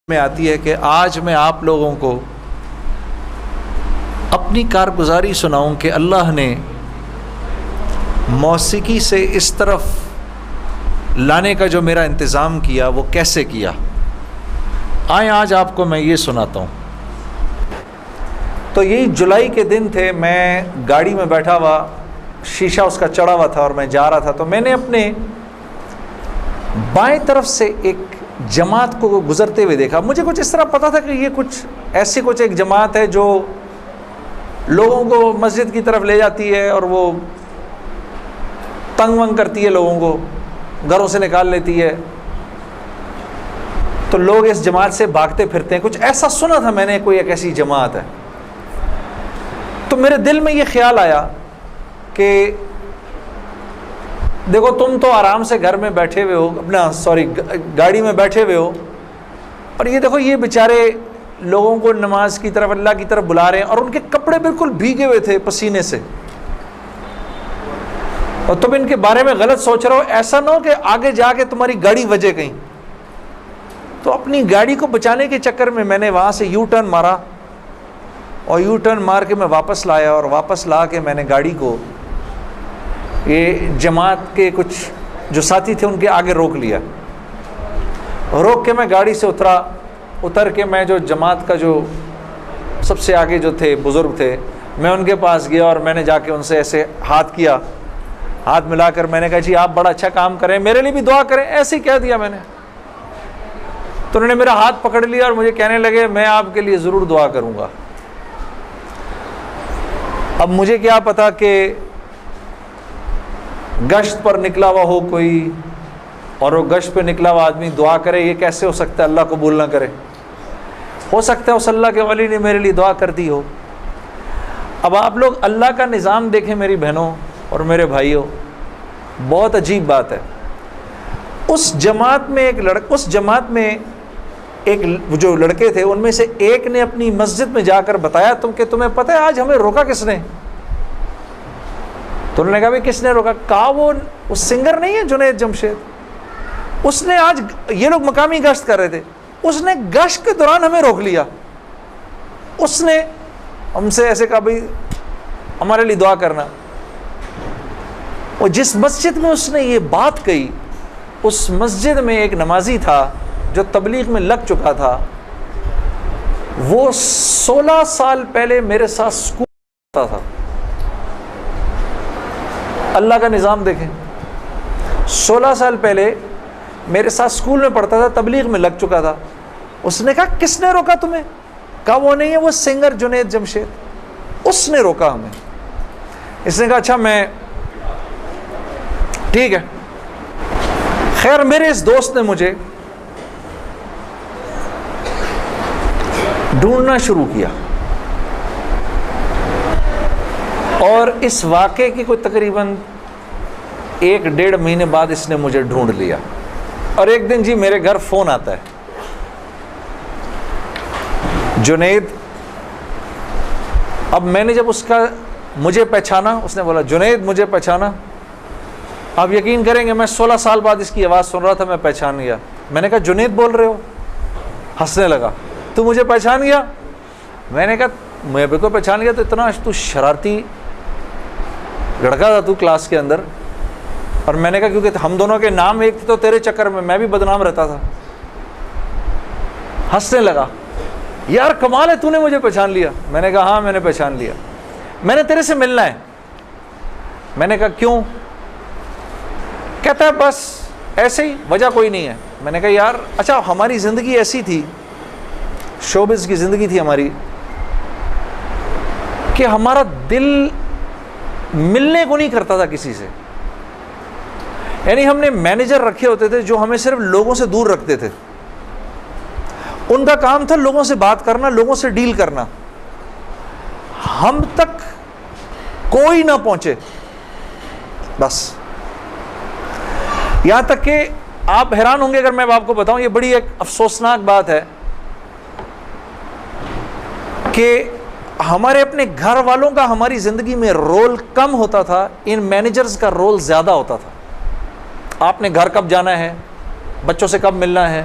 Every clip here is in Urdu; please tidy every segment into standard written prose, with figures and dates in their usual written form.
میں آتی ہے کہ آج میں آپ لوگوں کو اپنی کارگزاری سناؤں کہ اللہ نے موسیقی سے اس طرف لانے کا جو میرا انتظام کیا وہ کیسے کیا۔ آئیں آج آپ کو میں یہ سناتا ہوں۔ تو یہی جولائی کے دن تھے، میں گاڑی میں بیٹھا ہوا، شیشہ اس کا چڑھا ہوا تھا اور میں جا رہا تھا، تو میں نے اپنے بائیں طرف سے ایک جماعت کو گزرتے ہوئے دیکھا۔ مجھے کچھ اس طرح پتا تھا کہ یہ کچھ ایک جماعت ہے جو لوگوں کو مسجد کی طرف لے جاتی ہے اور وہ تنگ ونگ کرتی ہے، لوگوں کو گھروں سے نکال لیتی ہے، تو لوگ اس جماعت سے بھاگتے پھرتے ہیں۔ کچھ ایسا سنا تھا میں نے، کوئی ایک ایسی جماعت ہے۔ تو میرے دل میں یہ خیال آیا کہ دیکھو تم تو آرام سے گھر میں بیٹھے ہوئے ہو، گاڑی میں بیٹھے ہوئے ہو، اور یہ دیکھو یہ بیچارے لوگوں کو نماز کی طرف، اللہ کی طرف بلا رہے ہیں، اور ان کے کپڑے بالکل بھیگے ہوئے تھے پسینے سے، اور تم ان کے بارے میں غلط سوچ رہے ہو۔ ایسا نہ ہو کہ آگے جا کے تمہاری گاڑی وجے کہیں۔ تو اپنی گاڑی کو بچانے کے چکر میں نے وہاں سے یو ٹرن مارا، اور یو ٹرن مار کے میں واپس لایا، اور واپس لا کے میں نے گاڑی کو یہ جماعت کے کچھ جو ساتھی تھے ان کے آگے روک لیا۔ روک کے میں گاڑی سے اتر کے میں جو جماعت کا جو سب سے آگے جو تھے بزرگ تھے، میں ان کے پاس گیا اور میں نے جا کے ان سے ایسے ہاتھ کیا، ہاتھ ملا کر میں نے کہا جی آپ بڑا اچھا کام کریں، میرے لیے بھی دعا کریں، ایسے ہی کہہ دیا میں نے۔ تو انہوں نے میرا ہاتھ پکڑ لیا اور مجھے کہنے لگے میں آپ کے لیے ضرور دعا کروں گا۔ اب مجھے کیا پتا کہ گشت پر نکلا ہوا ہو کوئی، اور وہ گشت پہ نکلا ہوا آدمی دعا کرے، یہ کیسے ہو سکتا ہے؟ اللہ قبول نہ کرے۔ ہو سکتا ہے اس اللہ کے ولی نے میرے لیے دعا کر دی ہو۔ اب آپ لوگ اللہ کا نظام دیکھیں میری بہنوں اور میرے بھائیوں، بہت عجیب بات ہے۔ اس جماعت میں ایک جو لڑکے تھے ان میں سے ایک نے اپنی مسجد میں جا کر بتایا کہ تمہیں پتہ ہے آج ہمیں روکا کس نے؟ تو انہوں نے کہا بھائی کس نے روکا؟ کہا وہ سنگر نہیں ہے جنید جمشید، اس نے آج، یہ لوگ مقامی گشت کر رہے تھے، اس نے گشت کے دوران ہمیں روک لیا، اس نے ہم سے ایسے کہا بھائی ہمارے لیے دعا کرنا۔ اور جس مسجد میں اس نے یہ بات کہی، اس مسجد میں ایک نمازی تھا جو تبلیغ میں لگ چکا تھا، وہ 16 سال پہلے میرے ساتھ اسکول پڑھتا تھا۔ اللہ کا نظام دیکھیں، 16 سال پہلے میرے ساتھ اسکول میں پڑھتا تھا، تبلیغ میں لگ چکا تھا۔ اس نے کہا کس نے روکا تمہیں؟ کہا وہ نہیں ہے، وہ سنگر جنید جمشید، اس نے روکا ہمیں۔ اس نے کہا اچھا میں ٹھیک ہے۔ خیر میرے اس دوست نے مجھے ڈھونڈنا شروع کیا، اور اس واقعے کی کوئی تقریباً 1-1.5 مہینے بعد اس نے مجھے ڈھونڈ لیا، اور ایک دن جی میرے گھر فون آتا ہے، جنید۔ اب میں نے جب مجھے پہچانا، اس نے بولا جنید مجھے پہچانا، آپ یقین کریں گے میں 16 سال بعد اس کی آواز سن رہا تھا، میں پہچان گیا۔ میں نے کہا جنید بول رہے ہو؟ ہنسنے لگا، تو مجھے پہچان گیا؟ میں نے کہا میں بالکل پہچان گیا، تو اتنا تو شرارتی لڑکا تھا تو کلاس کے اندر، اور میں نے کہا کیونکہ ہم دونوں کے نام ایک تھے تو تیرے چکر میں بھی بدنام رہتا تھا۔ ہنسنے لگا، یار کمال ہے تو نے مجھے پہچان لیا۔ میں نے کہا ہاں میں نے پہچان لیا، میں نے تیرے سے ملنا ہے۔ میں نے کہا کیوں؟ کہتا ہے بس ایسے ہی، وجہ کوئی نہیں ہے۔ میں نے کہا یار اچھا ہماری زندگی ایسی تھی، شوبز کی زندگی تھی ہماری، کہ ہمارا دل ملنے کو نہیں کرتا تھا کسی سے، یعنی ہم نے مینیجر رکھے ہوتے تھے جو ہمیں صرف لوگوں سے دور رکھتے تھے، ان کا کام تھا لوگوں سے بات کرنا، لوگوں سے ڈیل کرنا، ہم تک کوئی نہ پہنچے بس۔ یہاں تک کہ آپ حیران ہوں گے اگر میں آپ کو بتاؤں، یہ بڑی ایک افسوسناک بات ہے کہ ہمارے اپنے گھر والوں کا ہماری زندگی میں رول کم ہوتا تھا، ان مینیجرز کا رول زیادہ ہوتا تھا۔ آپ نے گھر کب جانا ہے، بچوں سے کب ملنا ہے،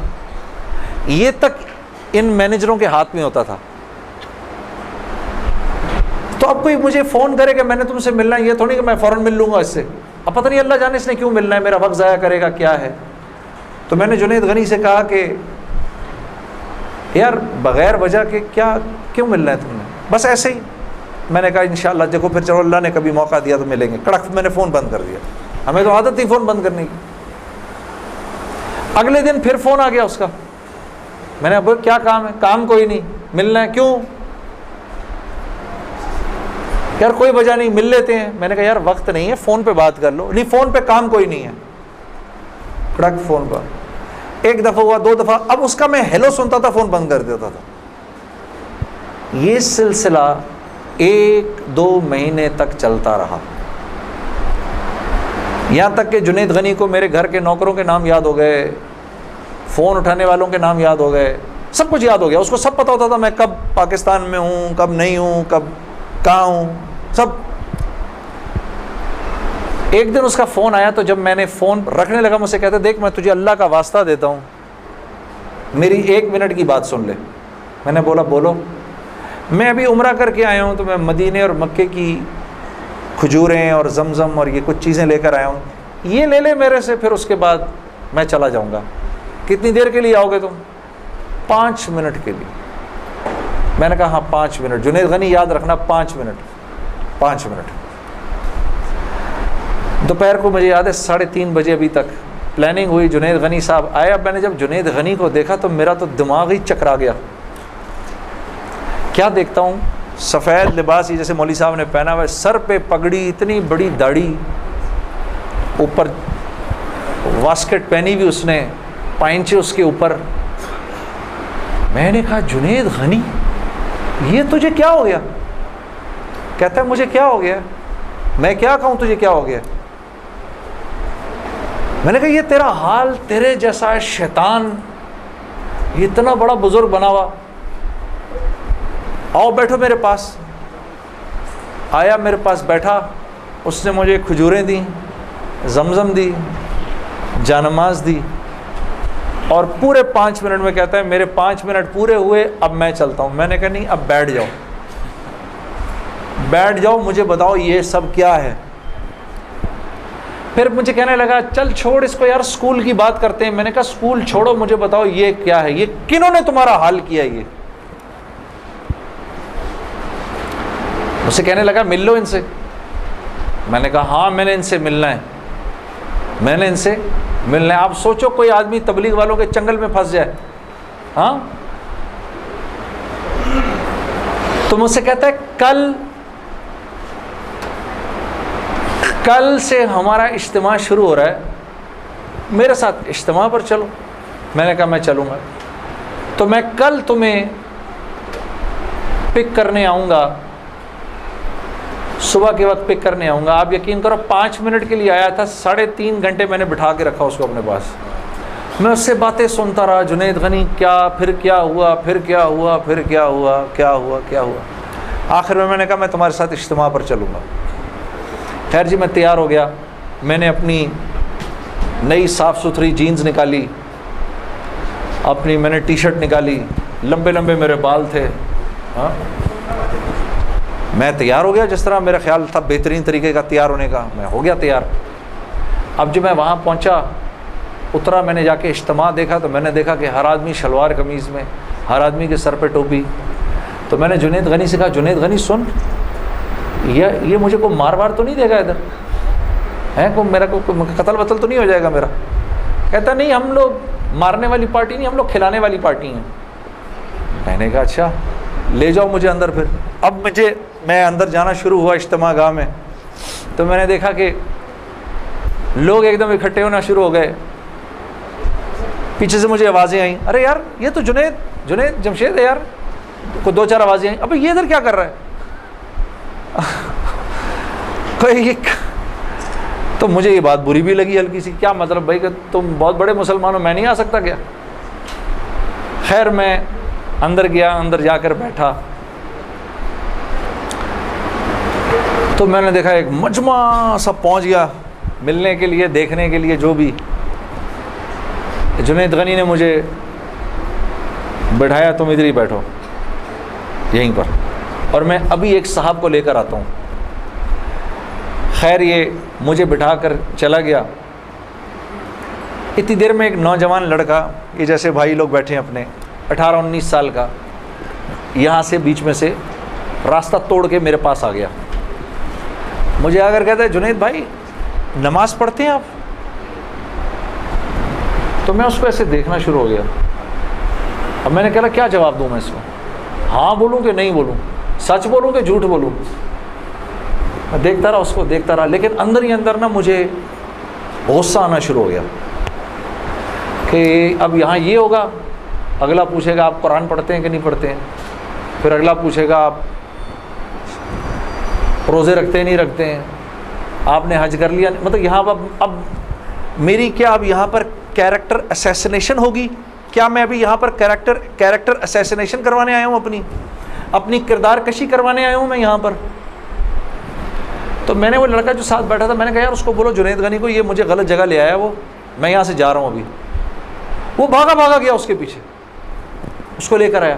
یہ تک ان مینیجروں کے ہاتھ میں ہوتا تھا. تو اب کوئی مجھے فون کرے کہ میں نے تم سے ملنا ہے، یہ تھوڑی کہ میں فوراً مل لوں گا اس سے. اب پتہ نہیں اللہ جانے اس نے کیوں ملنا ہے، میرا وقت ضائع کرے گا کیا ہے. تو میں نے جنید غنی سے کہا کہ یار بغیر وجہ کے کیوں ملنا ہے تم نے؟ بس ایسے ہی. میں نے کہا انشاءاللہ دیکھو پھر چلو اللہ نے کبھی موقع دیا تو ملیں گے. کڑک میں نے فون بند کر دیا. ہمیں تو عادت تھی فون بند کرنے کی. اگلے دن پھر فون آ گیا اس کا. میں نے اب کیا کام ہے؟ کام کوئی نہیں، ملنا ہے. کیوں؟ یار کوئی وجہ نہیں، مل لیتے ہیں. میں نے کہا یار وقت نہیں ہے، فون پہ بات کر لو. نہیں فون پہ کام کوئی نہیں ہے. کڑک فون پر. ایک دفعہ ہوا، 2 دفعہ. اب اس کا میں ہیلو سنتا تھا، فون بند کر دیتا تھا. یہ سلسلہ 1-2 مہینے تک چلتا رہا، یہاں تک کہ جنید غنی کو میرے گھر کے نوکروں کے نام یاد ہو گئے، فون اٹھانے والوں کے نام یاد ہو گئے، سب کچھ یاد ہو گیا. اس کو سب پتہ ہوتا تھا میں کب پاکستان میں ہوں، کب نہیں ہوں، کب کہاں ہوں، سب. ایک دن اس کا فون آیا تو جب میں نے فون رکھنے لگا، مجھ سے کہتے دیکھ میں تجھے اللہ کا واسطہ دیتا ہوں، میری 1 منٹ کی بات سن لے. میں نے بولا بولو. میں ابھی عمرہ کر کے آیا ہوں تو میں مدینے اور مکے کی کھجوریں اور زمزم اور یہ کچھ چیزیں لے کر آیا ہوں، یہ لے لے میرے سے، پھر اس کے بعد میں چلا جاؤں گا. کتنی دیر کے لیے آؤ گے تم؟ 5 منٹ کے لیے. میں نے کہا ہاں 5 منٹ. جنید غنی یاد رکھنا 5 منٹ. 5 منٹ. دوپہر کو مجھے یاد ہے 3:30 بجے ابھی تک پلاننگ ہوئی. جنید غنی صاحب آئے. اب میں نے جب جنید غنی کو دیکھا تو میرا تو دماغ ہی چکرا گیا. کیا دیکھتا ہوں، سفید لباس جیسے مولوی صاحب نے پہنا ہوا ہے، سر پہ پگڑی، اتنی بڑی داڑھی، اوپر واسکٹ پہنی ہوئی اس نے، پائنچے اس کے اوپر. میں نے کہا جنید غنی یہ تجھے کیا ہو گیا؟ کہتا ہے مجھے کیا ہو گیا؟ میں کیا کہوں تجھے کیا ہو گیا؟ میں نے کہا یہ تیرا حال، تیرے جیسا شیطان یہ اتنا بڑا بزرگ بنا ہوا، آؤ بیٹھو میرے پاس. آیا میرے پاس بیٹھا. اس نے مجھے کھجوریں دیں، زمزم دی، جانماز دی، اور پورے 5 منٹ میں کہتا ہے میرے 5 منٹ پورے ہوئے، اب میں چلتا ہوں. میں نے کہا نہیں اب بیٹھ جاؤ، بیٹھ جاؤ، مجھے بتاؤ یہ سب کیا ہے. پھر مجھے کہنے لگا چل چھوڑ اس کو یار، اسکول کی بات کرتے ہیں. میں نے کہا اسکول چھوڑو، مجھے بتاؤ یہ کیا ہے، یہ کنہوں نے تمہارا حال کیا؟ یہ مجھ سے کہنے لگا مل لو ان سے. میں نے کہا ہاں میں نے ان سے ملنا ہے، میں نے ان سے ملنا ہے. آپ سوچو کوئی آدمی تبلیغ والوں کے چنگل میں پھنس جائے، ہاں. تو مجھ سے کہتا ہے کل سے ہمارا اجتماع شروع ہو رہا ہے، میرے ساتھ اجتماع پر چلو. میں نے کہا میں چلوں گا. تو میں کل تمہیں پک کرنے آؤں گا، صبح کے وقت پک کرنے آؤں گا. آپ یقین کرو 5 منٹ کے لیے آیا تھا، 3.5 گھنٹے میں نے بٹھا کے رکھا اس کو اپنے پاس. میں اس سے باتیں سنتا رہا، جنید غنی کیا، پھر کیا ہوا، پھر کیا ہوا، پھر کیا ہوا، کیا ہوا، کیا ہوا. آخر میں نے کہا میں تمہارے ساتھ اجتماع پر چلوں گا. خیر جی میں تیار ہو گیا. میں نے اپنی نئی صاف ستھری جینز نکالی، اپنی میں نے ٹی شرٹ نکالی، لمبے لمبے میرے بال تھے. ہاں میں تیار ہو گیا جس طرح میرا خیال تھا بہترین طریقے کا تیار ہونے کا. میں ہو گیا تیار. اب جب میں وہاں پہنچا، اترا، میں نے جا کے اجتماع دیکھا تو میں نے دیکھا کہ ہر آدمی شلوار قمیض میں، ہر آدمی کے سر پہ ٹوپی. تو میں نے جنید غنی سے کہا جنید غنی سن، یہ مجھے کوئی مار وار تو نہیں دے گا ادھر ہے؟ میرا کوئی قتل وتل تو نہیں ہو جائے گا میرا؟ کہتا نہیں ہم لوگ مارنے والی پارٹی نہیں، ہم لوگ کھلانے والی پارٹی ہیں. میں نے کہا اچھا لے جاؤ مجھے اندر. پھر اب میں اندر جانا شروع ہوا اجتماع گاہ میں، تو میں نے دیکھا کہ لوگ ایک دم اکٹھے ہونا شروع ہو گئے. پیچھے سے مجھے آوازیں آئیں، ارے یار یہ تو جنید جمشید ہے یار. کو 2-4 آوازیں آئیں، ابھی یہ ادھر کیا کر رہا ہے؟ تو مجھے یہ بات بری بھی لگی ہلکی سی. کیا مطلب بھائی کہ تم بہت بڑے مسلمان ہو، میں نہیں آ سکتا کیا؟ خیر میں اندر گیا، اندر جا کر بیٹھا تو میں نے دیکھا ایک مجمع سب پہنچ گیا ملنے کے لیے، دیکھنے کے لیے. جو بھی جنید غنی نے مجھے بٹھایا تم ادھر ہی بیٹھو یہیں پر، اور میں ابھی ایک صاحب کو لے کر آتا ہوں. خیر یہ مجھے بٹھا کر چلا گیا. اتنی دیر میں ایک نوجوان لڑکا، یہ جیسے بھائی لوگ بیٹھے ہیں اپنے، 18-19 سال کا، یہاں سے بیچ میں سے راستہ توڑ کے میرے پاس آ گیا. مجھے آ کر کہتا ہے جنید بھائی نماز پڑھتے ہیں آپ؟ تو میں اس کو ایسے دیکھنا شروع ہو گیا. اب میں نے کہا کیا جواب دوں میں اس کو، ہاں بولوں کہ نہیں بولوں، سچ بولوں کہ جھوٹ بولوں. میں دیکھتا رہا اس کو، دیکھتا رہا، لیکن اندر ہی اندر نا مجھے غصہ آنا شروع ہو گیا کہ اب یہاں یہ ہوگا، اگلا پوچھے گا آپ قرآن پڑھتے ہیں کہ نہیں پڑھتے ہیں، پھر اگلا پوچھے گا آپ روزے رکھتے ہیں نہیں رکھتے ہیں، آپ نے حج کر لیا. مطلب یہاں اب میری کیا اب یہاں پر کیریکٹر اسیسنیشن ہوگی؟ کیا میں ابھی یہاں پر کیریکٹر اسیسنیشن کروانے آیا ہوں، اپنی کردار کشی کروانے آیا ہوں میں یہاں پر؟ تو میں نے وہ لڑکا جو ساتھ بیٹھا تھا، میں نے کہا یار اس کو بولو جنید غنی کو یہ مجھے غلط جگہ لے آیا، وہ میں یہاں سے جا رہا ہوں ابھی. وہ بھاگا گیا اس کے پیچھے، اس کو لے کر آیا.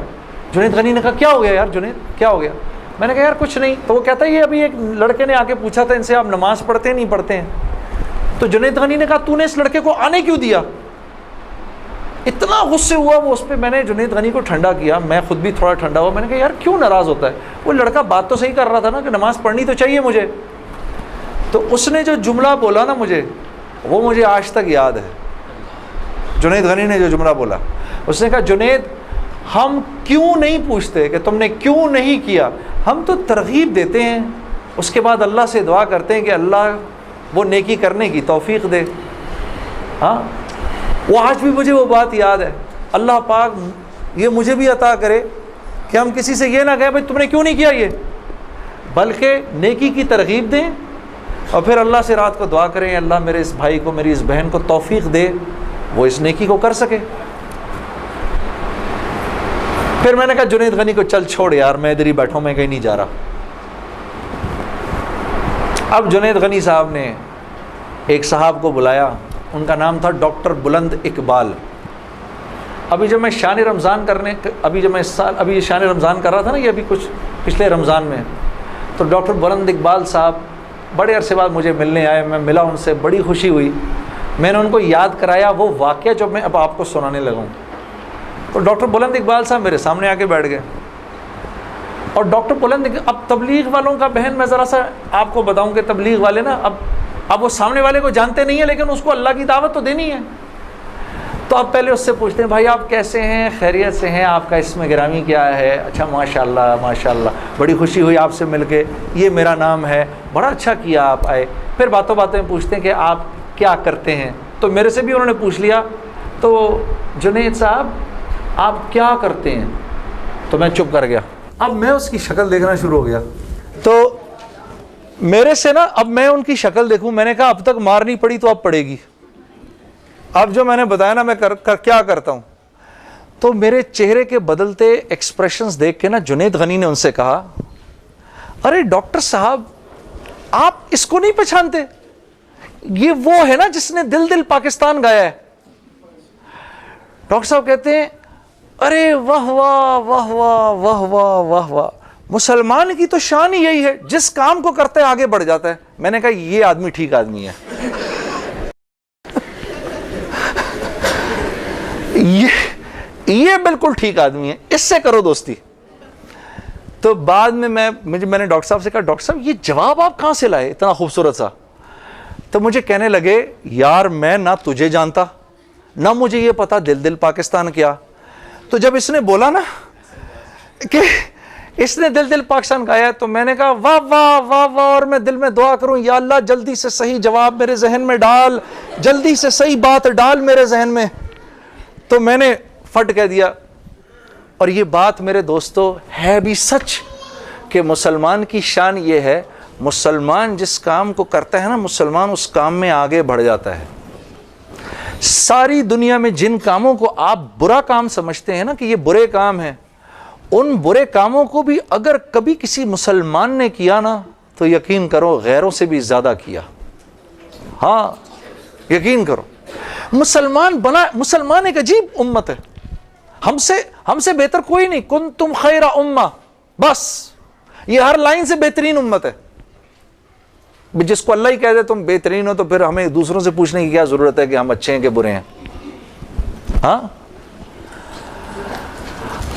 جنید غنی نے کہا کیا ہو گیا یار جنید، کیا ہو گیا؟ میں نے کہا یار کچھ نہیں. تو وہ کہتا ہے یہ ابھی ایک لڑکے نے آ کے پوچھا تھا ان سے آپ نماز پڑھتے ہیں نہیں پڑھتے ہیں. تو جنید غنی نے کہا تو نے اس لڑکے کو آنے کیوں دیا؟ اتنا غصے ہوا وہ اس پہ. میں نے جنید غنی کو ٹھنڈا کیا، میں خود بھی تھوڑا ٹھنڈا ہوا. میں نے کہا یار کیوں ناراض ہوتا ہے؟ وہ لڑکا بات تو صحیح کر رہا تھا نا کہ نماز پڑھنی تو چاہیے مجھے. تو اس نے جو جملہ بولا نا وہ مجھے آج تک یاد ہے. جنید غنی نے جو جملہ بولا، اس نے کہا جنید ہم کیوں نہیں پوچھتے کہ تم نے کیوں نہیں کیا، ہم تو ترغیب دیتے ہیں، اس کے بعد اللہ سے دعا کرتے ہیں کہ اللہ وہ نیکی کرنے کی توفیق دے. ہاں وہ آج بھی مجھے وہ بات یاد ہے. اللہ پاک یہ مجھے بھی عطا کرے کہ ہم کسی سے یہ نہ کہیں بھائی تم نے کیوں نہیں کیا یہ، بلکہ نیکی کی ترغیب دیں اور پھر اللہ سے رات کو دعا کریں اللہ میرے اس بھائی کو، میری اس بہن کو توفیق دے وہ اس نیکی کو کر سکے. پھر میں نے کہا جنید غنی کو چل چھوڑ یار، میں ادھر ہی بیٹھا ہوں، میں کہیں نہیں جا رہا. اب جنید غنی صاحب نے ایک صاحب کو بلایا، ان کا نام تھا ڈاکٹر بلند اقبال. ابھی جب میں شان رمضان ابھی شان رمضان کر رہا تھا نا یہ ابھی کچھ پچھلے رمضان میں، تو ڈاکٹر بلند اقبال صاحب بڑے عرصے بعد مجھے ملنے آئے. میں ملا ان سے، بڑی خوشی ہوئی. میں نے ان کو یاد کرایا وہ واقعہ جو میں اب آپ کو سنانے لگا ہوں. تو ڈاکٹر بلند اقبال صاحب میرے سامنے آ کے بیٹھ گئے. اور ڈاکٹر بلند اب تبلیغ والوں کا بہن میں ذرا سا آپ کو بتاؤں کہ تبلیغ والے نا اب وہ سامنے والے کو جانتے نہیں ہیں لیکن اس کو اللہ کی دعوت تو دینی ہے. تو اب پہلے اس سے پوچھتے ہیں بھائی آپ کیسے ہیں، خیریت سے ہیں، آپ کا اسم گرامی کیا ہے؟ اچھا ماشاءاللہ ماشاءاللہ، بڑی خوشی ہوئی آپ سے مل کے، یہ میرا نام ہے، بڑا اچھا کیا آپ آئے. پھر باتوں میں پوچھتے ہیں کہ آپ کیا کرتے ہیں. تو میرے سے بھی انہوں نے پوچھ لیا تو جنید صاحب آپ کیا کرتے ہیں؟ تو میں چپ کر گیا. اب میں اس کی شکل دیکھنا شروع ہو گیا. تو میرے سے نا اب میں ان کی شکل دیکھوں، میں نے کہا اب تک مار نہیں پڑی تو اب پڑے گی. اب جو میں نے بتایا نا میں کیا کرتا ہوں، تو میرے چہرے کے بدلتے ایکسپریشنز دیکھ کے نا جنید غنی نے ان سے کہا ارے ڈاکٹر صاحب آپ اس کو نہیں پہچانتے؟ یہ وہ ہے نا جس نے دل دل پاکستان گایا ہے. ڈاکٹر صاحب کہتے ہیں ارے واہ واہ واہ واہ واہ واہ واہ واہ، مسلمان کی تو شان ہی یہی ہے، جس کام کو کرتے آگے بڑھ جاتا ہے. میں نے کہا یہ آدمی ٹھیک آدمی ہے، یہ بالکل ٹھیک آدمی ہے، اس سے کرو دوستی. تو بعد میں میں نے ڈاکٹر صاحب سے کہا ڈاکٹر صاحب یہ جواب آپ کہاں سے لائے اتنا خوبصورت سا؟ تو مجھے کہنے لگے یار میں نہ تجھے جانتا نہ مجھے یہ پتا دل دل پاکستان کیا. تو جب اس نے بولا نا کہ اس نے دل دل پاکستان گایا تو میں نے کہا واہ واہ واہ واہ، اور میں دل میں دعا کروں یا اللہ جلدی سے صحیح جواب میرے ذہن میں ڈال، جلدی سے صحیح بات ڈال میرے ذہن میں. تو میں نے فٹ کہہ دیا. اور یہ بات میرے دوستو ہے بھی سچ کہ مسلمان کی شان یہ ہے، مسلمان جس کام کو کرتا ہے نا مسلمان اس کام میں آگے بڑھ جاتا ہے. ساری دنیا میں جن کاموں کو آپ برا کام سمجھتے ہیں نا کہ یہ برے کام ہیں، ان برے کاموں کو بھی اگر کبھی کسی مسلمان نے کیا نا تو یقین کرو غیروں سے بھی زیادہ کیا. ہاں یقین کرو، مسلمان ایک عجیب امت ہے. ہم سے بہتر کوئی نہیں. کنتم خیر امہ، بس یہ ہر لائن سے بہترین امت ہے. جس کو اللہ ہی کہہ دے تم بہترین ہو تو پھر ہمیں دوسروں سے پوچھنے کی کیا ضرورت ہے کہ ہم اچھے ہیں کہ برے ہیں. ہاں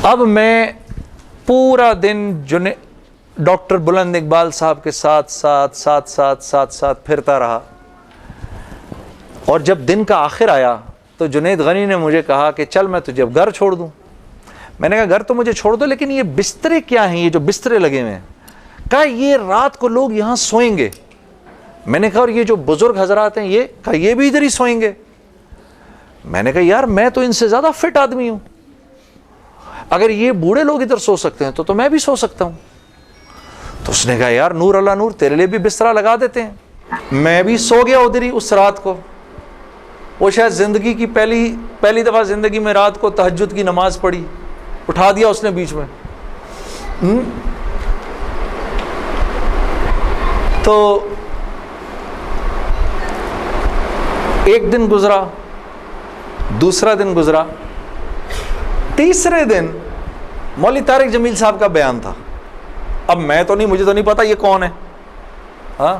اب میں پورا دن ڈاکٹر بلند اقبال صاحب کے ساتھ پھرتا رہا. اور جب دن کا آخر آیا تو جنید غنی نے مجھے کہا کہ چل میں تجھے گھر چھوڑ دوں. میں نے کہا گھر تو مجھے چھوڑ دو، لیکن یہ بسترے کیا ہیں، یہ جو بسترے لگے ہوئے ہیں؟ کہا یہ رات کو لوگ یہاں سوئیں گے. میں نے کہا اور یہ جو بزرگ حضرات ہیں یہ بھی ادھر ہی سوئیں گے. میں نے کہا یار میں تو ان سے زیادہ فٹ آدمی ہوں، اگر یہ بوڑھے لوگ ادھر سو سکتے ہیں تو میں بھی سو سکتا ہوں. تو اس نے کہا یار نور اللہ نور، تیرے لیے بھی بسترا لگا دیتے ہیں. میں بھی سو گیا ادھر ہی اس رات کو. وہ شاید زندگی کی پہلی دفعہ زندگی میں رات کو تہجد کی نماز پڑھی، اٹھا دیا اس نے بیچ میں. تو ایک دن گزرا، دوسرا دن گزرا، تیسرے دن مولوی طارق جمیل صاحب کا بیان تھا. اب مجھے تو نہیں پتا یہ کون ہے. ہاں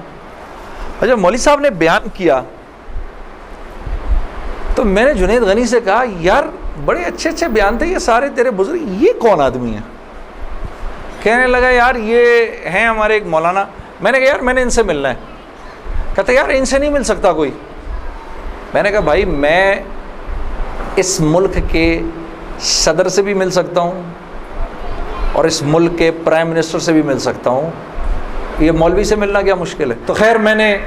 اچھا مولوی صاحب نے بیان کیا تو میں نے جنید غنی سے کہا یار بڑے اچھے اچھے بیان تھے یہ سارے تیرے بزرگ، یہ کون آدمی ہے؟ کہنے لگا یار یہ ہیں ہمارے ایک مولانا. میں نے کہا یار میں نے ان سے ملنا ہے. کہتا یار ان سے نہیں مل سکتا کوئی. میں نے کہا بھائی میں اس ملک کے صدر سے بھی مل سکتا ہوں اور اس ملک کے پرائم منسٹر سے بھی مل سکتا ہوں، یہ مولوی سے ملنا کیا مشکل ہے؟ تو خیر میں نے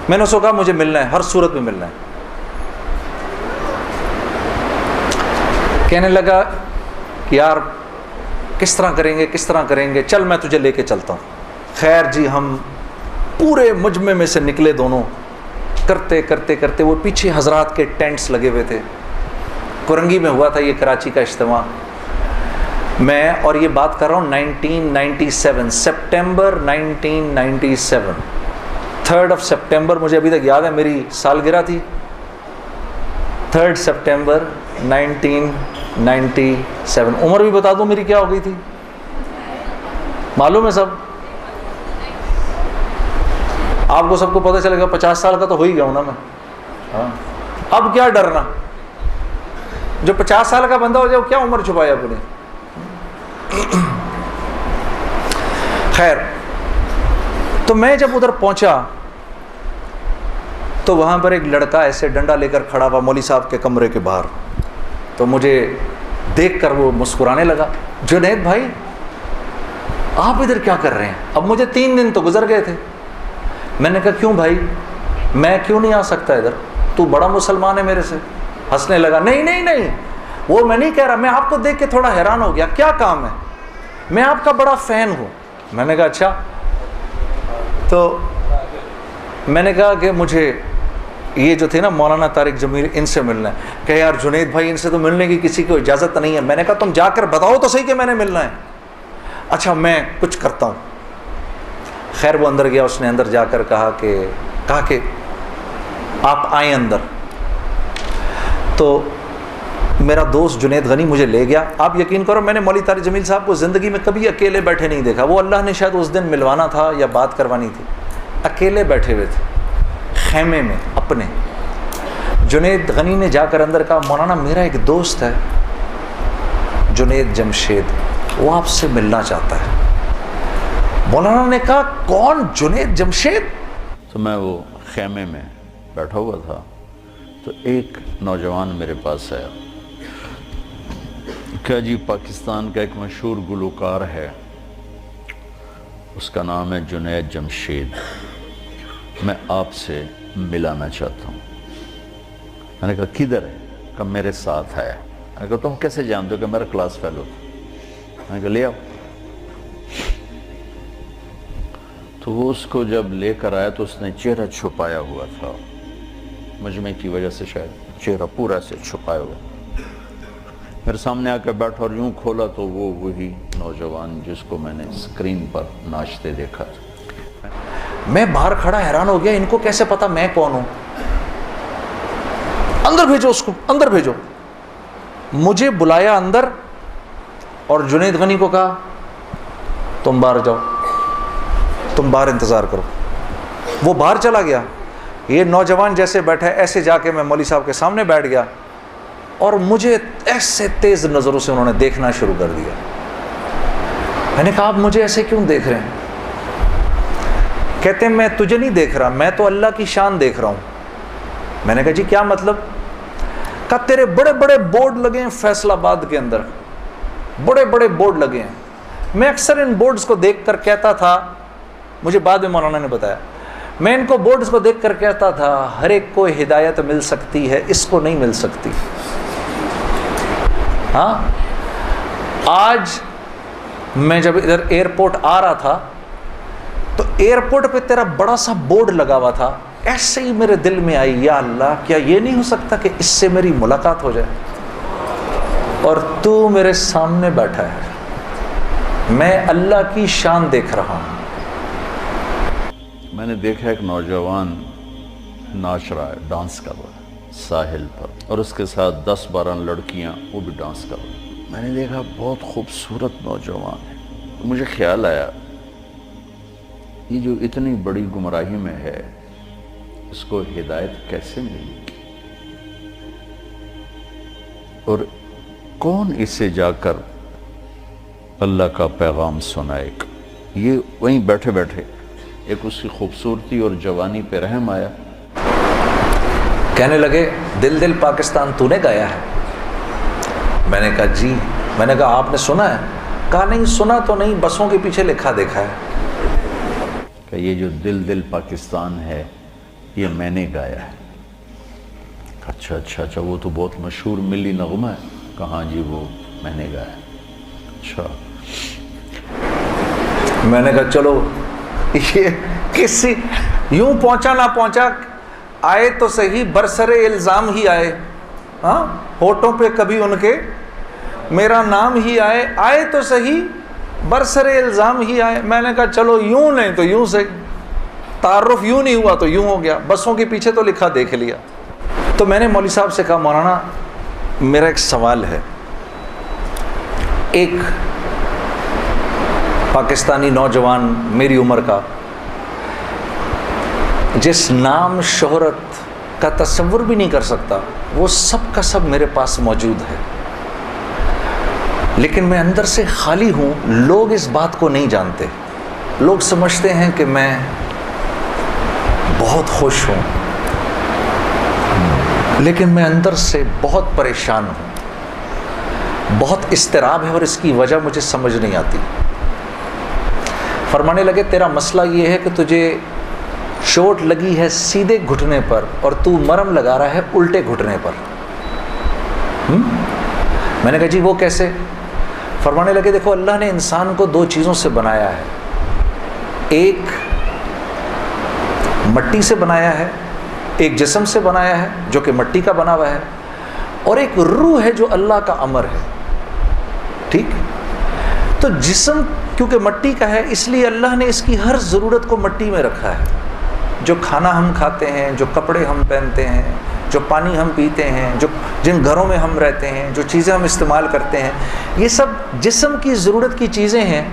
اس کو کہا مجھے ملنا ہے، ہر صورت میں ملنا ہے. کہنے لگا کہ یار کس طرح کریں گے، چل میں تجھے لے کے چلتا ہوں. خیر جی ہم پورے مجمع میں سے نکلے دونوں، کرتے وہ پیچھے حضرات کے ٹینٹس لگے ہوئے تھے. کرنگی میں ہوا تھا یہ کراچی کا اجتماع. میں اور یہ بات کر رہا ہوں 1997 سپٹمبر 1997 3 سپٹمبر مجھے ابھی تک یاد ہے، میری سالگرہ تھی 3 سپٹمبر 1997. عمر بھی بتا دوں میری کیا ہو گئی تھی، معلوم ہے سب؟ آپ کو سب کو پتہ چلے گا 50 سال کا تو ہو ہی گیا ہوں نا میں. ہاں اب کیا ڈرنا، جو 50 سال کا بندہ ہو جائے وہ کیا عمر چھپایا اپنے. خیر تو میں جب ادھر پہنچا تو وہاں پر ایک لڑکا ایسے ڈنڈا لے کر کھڑا ہوا مولوی صاحب کے کمرے کے باہر. تو مجھے دیکھ کر وہ مسکرانے لگا، جنید بھائی آپ ادھر کیا کر رہے ہیں؟ اب مجھے 3 دن تو گزر گئے تھے. میں نے کہا کیوں بھائی میں کیوں نہیں آ سکتا ادھر، تو بڑا مسلمان ہے میرے سے. ہنسنے لگا، نہیں وہ میں نہیں کہہ رہا، میں آپ کو دیکھ کے تھوڑا حیران ہو گیا، کیا کام ہے؟ میں آپ کا بڑا فین ہوں. میں نے کہا اچھا. تو میں نے کہا کہ مجھے یہ جو تھے نا مولانا طارق جمیل ان سے ملنا ہے. کہ یار جنید بھائی ان سے تو ملنے کی کسی کو اجازت نہیں ہے. میں نے کہا تم جا کر بتاؤ تو صحیح کہ میں نے ملنا ہے. اچھا میں کچھ کرتا ہوں. خیر وہ اندر گیا، اس نے اندر جا کر کہا کہ آپ آئیں اندر. تو میرا دوست جنید غنی مجھے لے گیا. آپ یقین کرو میں نے مولوی طارق جمیل صاحب کو زندگی میں کبھی اکیلے بیٹھے نہیں دیکھا. وہ اللہ نے شاید اس دن ملوانا تھا یا بات کروانی تھی، اکیلے بیٹھے ہوئے تھے خیمے میں اپنے. جنید غنی نے جا کر اندر کہا مولانا میرا ایک دوست ہے جنید جمشید، وہ آپ سے ملنا چاہتا ہے. مولانا نے کہا کون جنید جمشید؟ تو میں وہ خیمے میں بیٹھا ہوا تھا تو ایک نوجوان میرے پاس آیا کہ جی پاکستان کا ایک مشہور گلوکار ہے، اس کا نام ہے جنید جمشید، میں آپ سے ملانا چاہتا ہوں. میں نے کہا کدھر ہے؟ کہ میرے ساتھ ہے. میں نے کہا تم کیسے جانتے ہو؟ کہ میرا کلاس فیلو تھا. میں نے کہا لے آؤ. تو وہ اس کو جب لے کر آیا تو اس نے چہرہ چھپایا ہوا تھا، مجمع کی وجہ سے شاید چہرہ پورا سے چھپایا ہوا. میرے سامنے آ کے بیٹھا اور یوں کھولا تو وہ وہی نوجوان جس کو میں نے اسکرین پر ناچتے دیکھا تھا. میں باہر کھڑا حیران ہو گیا، ان کو کیسے پتا میں کون ہوں؟ اندر بھیجو اس کو، اندر بھیجو. مجھے بلایا اندر اور جنید غنی کو کہا تم باہر جاؤ، تم باہر انتظار کرو۔ وہ باہر چلا گیا، یہ نوجوان جیسے بیٹھا ہے ایسے جا کے میں مولوی صاحب کے سامنے بیٹھ گیا، اور مجھے ایسے تیز نظروں سے انہوں نے دیکھنا شروع کر دیا۔ میں نے کہا آپ مجھے ایسے کیوں دیکھ رہے ہیں؟ کہتے ہیں میں تجھے نہیں دیکھ رہا، میں تو اللہ کی شان دیکھ رہا ہوں۔ میں نے کہا جی کیا مطلب؟ کہا تیرے بڑے بڑے بورڈ لگے ہیں فیصل آباد کے اندر، بڑے بڑے بورڈ لگے ہیں۔ میں اکثر ان بورڈز کو دیکھ کر کہتا تھا، مجھے بعد میں مولانا نے بتایا، میں ان کو بورڈز کو دیکھ کر کہتا تھا ہر ایک کو ہدایت مل سکتی ہے، اس کو نہیں مل سکتی۔ ہاں آج میں جب ادھر ایئرپورٹ آ رہا تھا تو ایئرپورٹ پہ تیرا بڑا سا بورڈ لگا ہوا تھا، ایسے ہی میرے دل میں آئی یا اللہ کیا یہ نہیں ہو سکتا کہ اس سے میری ملاقات ہو جائے، اور تو میرے سامنے بیٹھا ہے، میں اللہ کی شان دیکھ رہا ہوں۔ میں نے دیکھا ایک نوجوان ناچ رہا ہے، ڈانس کر رہا ہے ساحل پر، اور اس کے ساتھ 10-12 لڑکیاں وہ بھی ڈانس کر رہی ہیں۔ میں نے دیکھا بہت خوبصورت نوجوان ہے، مجھے خیال آیا یہ جو اتنی بڑی گمراہی میں ہے اس کو ہدایت کیسے ملی، اور کون اسے جا کر اللہ کا پیغام سنائے گا؟ یہ وہیں بیٹھے بیٹھے ایک اس کی خوبصورتی اور جوانی پہ رحم آیا۔ کہنے لگے دل دل پاکستان تو نے گایا ہے؟ میں نے کہا جی۔ میں نے کہا آپ نے سنا ہے؟ کہا نہیں سنا تو نہیں، بسوں کے پیچھے لکھا دیکھا ہے۔ کہ یہ جو دل دل پاکستان ہے یہ میں نے گایا ہے۔ اچھا اچھا اچھا، وہ تو بہت مشہور ملی نغمہ ہے۔ کہاں جی وہ میں نے گایا ہے۔ اچھا، میں نے کہا چلو یہ کسی یوں پہنچا نہ پہنچا، آئے تو صحیح برسر الزام ہی آئے، ہاں ہوٹوں پہ کبھی ان کے میرا نام ہی آئے، آئے تو صحیح برسر الزام ہی آئے۔ میں نے کہا چلو یوں نہیں تو یوں سے، تعارف یوں نہیں ہوا تو یوں ہو گیا، بسوں کے پیچھے تو لکھا دیکھ لیا۔ تو میں نے مولوی صاحب سے کہا مولانا میرا ایک سوال ہے، ایک پاکستانی نوجوان میری عمر کا جس نام شہرت کا تصور بھی نہیں کر سکتا، وہ سب کا سب میرے پاس موجود ہے، لیکن میں اندر سے خالی ہوں۔ لوگ اس بات کو نہیں جانتے، لوگ سمجھتے ہیں کہ میں بہت خوش ہوں، لیکن میں اندر سے بہت پریشان ہوں، بہت اضطراب ہے، اور اس کی وجہ مجھے سمجھ نہیں آتی۔ فرمانے لگے تیرا مسئلہ یہ ہے کہ تجھے چوٹ لگی ہے سیدھے گھٹنے پر اور تو مرم لگا رہا ہے الٹے گھٹنے پر۔ میں نے کہا جی وہ کیسے؟ فرمانے لگے دیکھو اللہ نے انسان کو 2 چیزوں سے بنایا ہے، ایک مٹی سے بنایا ہے، ایک جسم سے بنایا ہے جو کہ مٹی کا بنا ہوا ہے، اور ایک روح ہے جو اللہ کا امر ہے۔ ٹھیک؟ تو جسم کیونکہ مٹی کا ہے اس لیے اللہ نے اس کی ہر ضرورت کو مٹی میں رکھا ہے۔ جو کھانا ہم کھاتے ہیں، جو کپڑے ہم پہنتے ہیں، جو پانی ہم پیتے ہیں، جن گھروں میں ہم رہتے ہیں، جو چیزیں ہم استعمال کرتے ہیں، یہ سب جسم کی ضرورت کی چیزیں ہیں،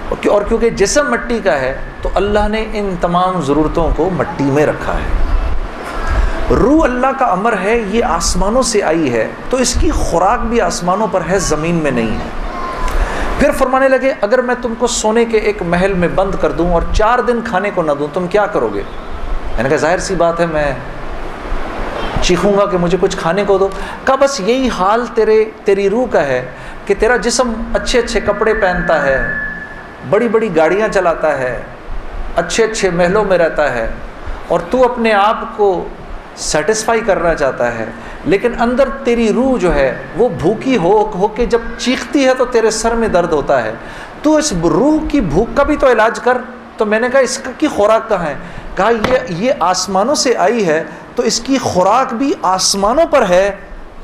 اور کیونکہ جسم مٹی کا ہے تو اللہ نے ان تمام ضرورتوں کو مٹی میں رکھا ہے۔ روح اللہ کا امر ہے، یہ آسمانوں سے آئی ہے تو اس کی خوراک بھی آسمانوں پر ہے، زمین میں نہیں ہے۔ پھر فرمانے لگے اگر میں تم کو سونے کے ایک محل میں بند کر دوں اور 4 دن کھانے کو نہ دوں تم کیا کرو گے؟ میں نے کہا ظاہر سی بات ہے میں چیخوں گا کہ مجھے کچھ کھانے کو دو۔ کہا بس یہی حال تیری روح کا ہے کہ تیرا جسم اچھے اچھے کپڑے پہنتا ہے، بڑی بڑی گاڑیاں چلاتا ہے، اچھے اچھے محلوں میں رہتا ہے، اور تو اپنے آپ کو سیٹسفائی کرنا چاہتا ہے، لیکن اندر تیری روح جو ہے وہ بھوکی ہو کے جب چیختی ہے تو تیرے سر میں درد ہوتا ہے، تو اس روح کی بھوک کا بھی تو علاج کر۔ تو میں نے کہا اس کی خوراک کہاں ہے؟ کہا یہ آسمانوں سے آئی ہے تو اس کی خوراک بھی آسمانوں پر ہے،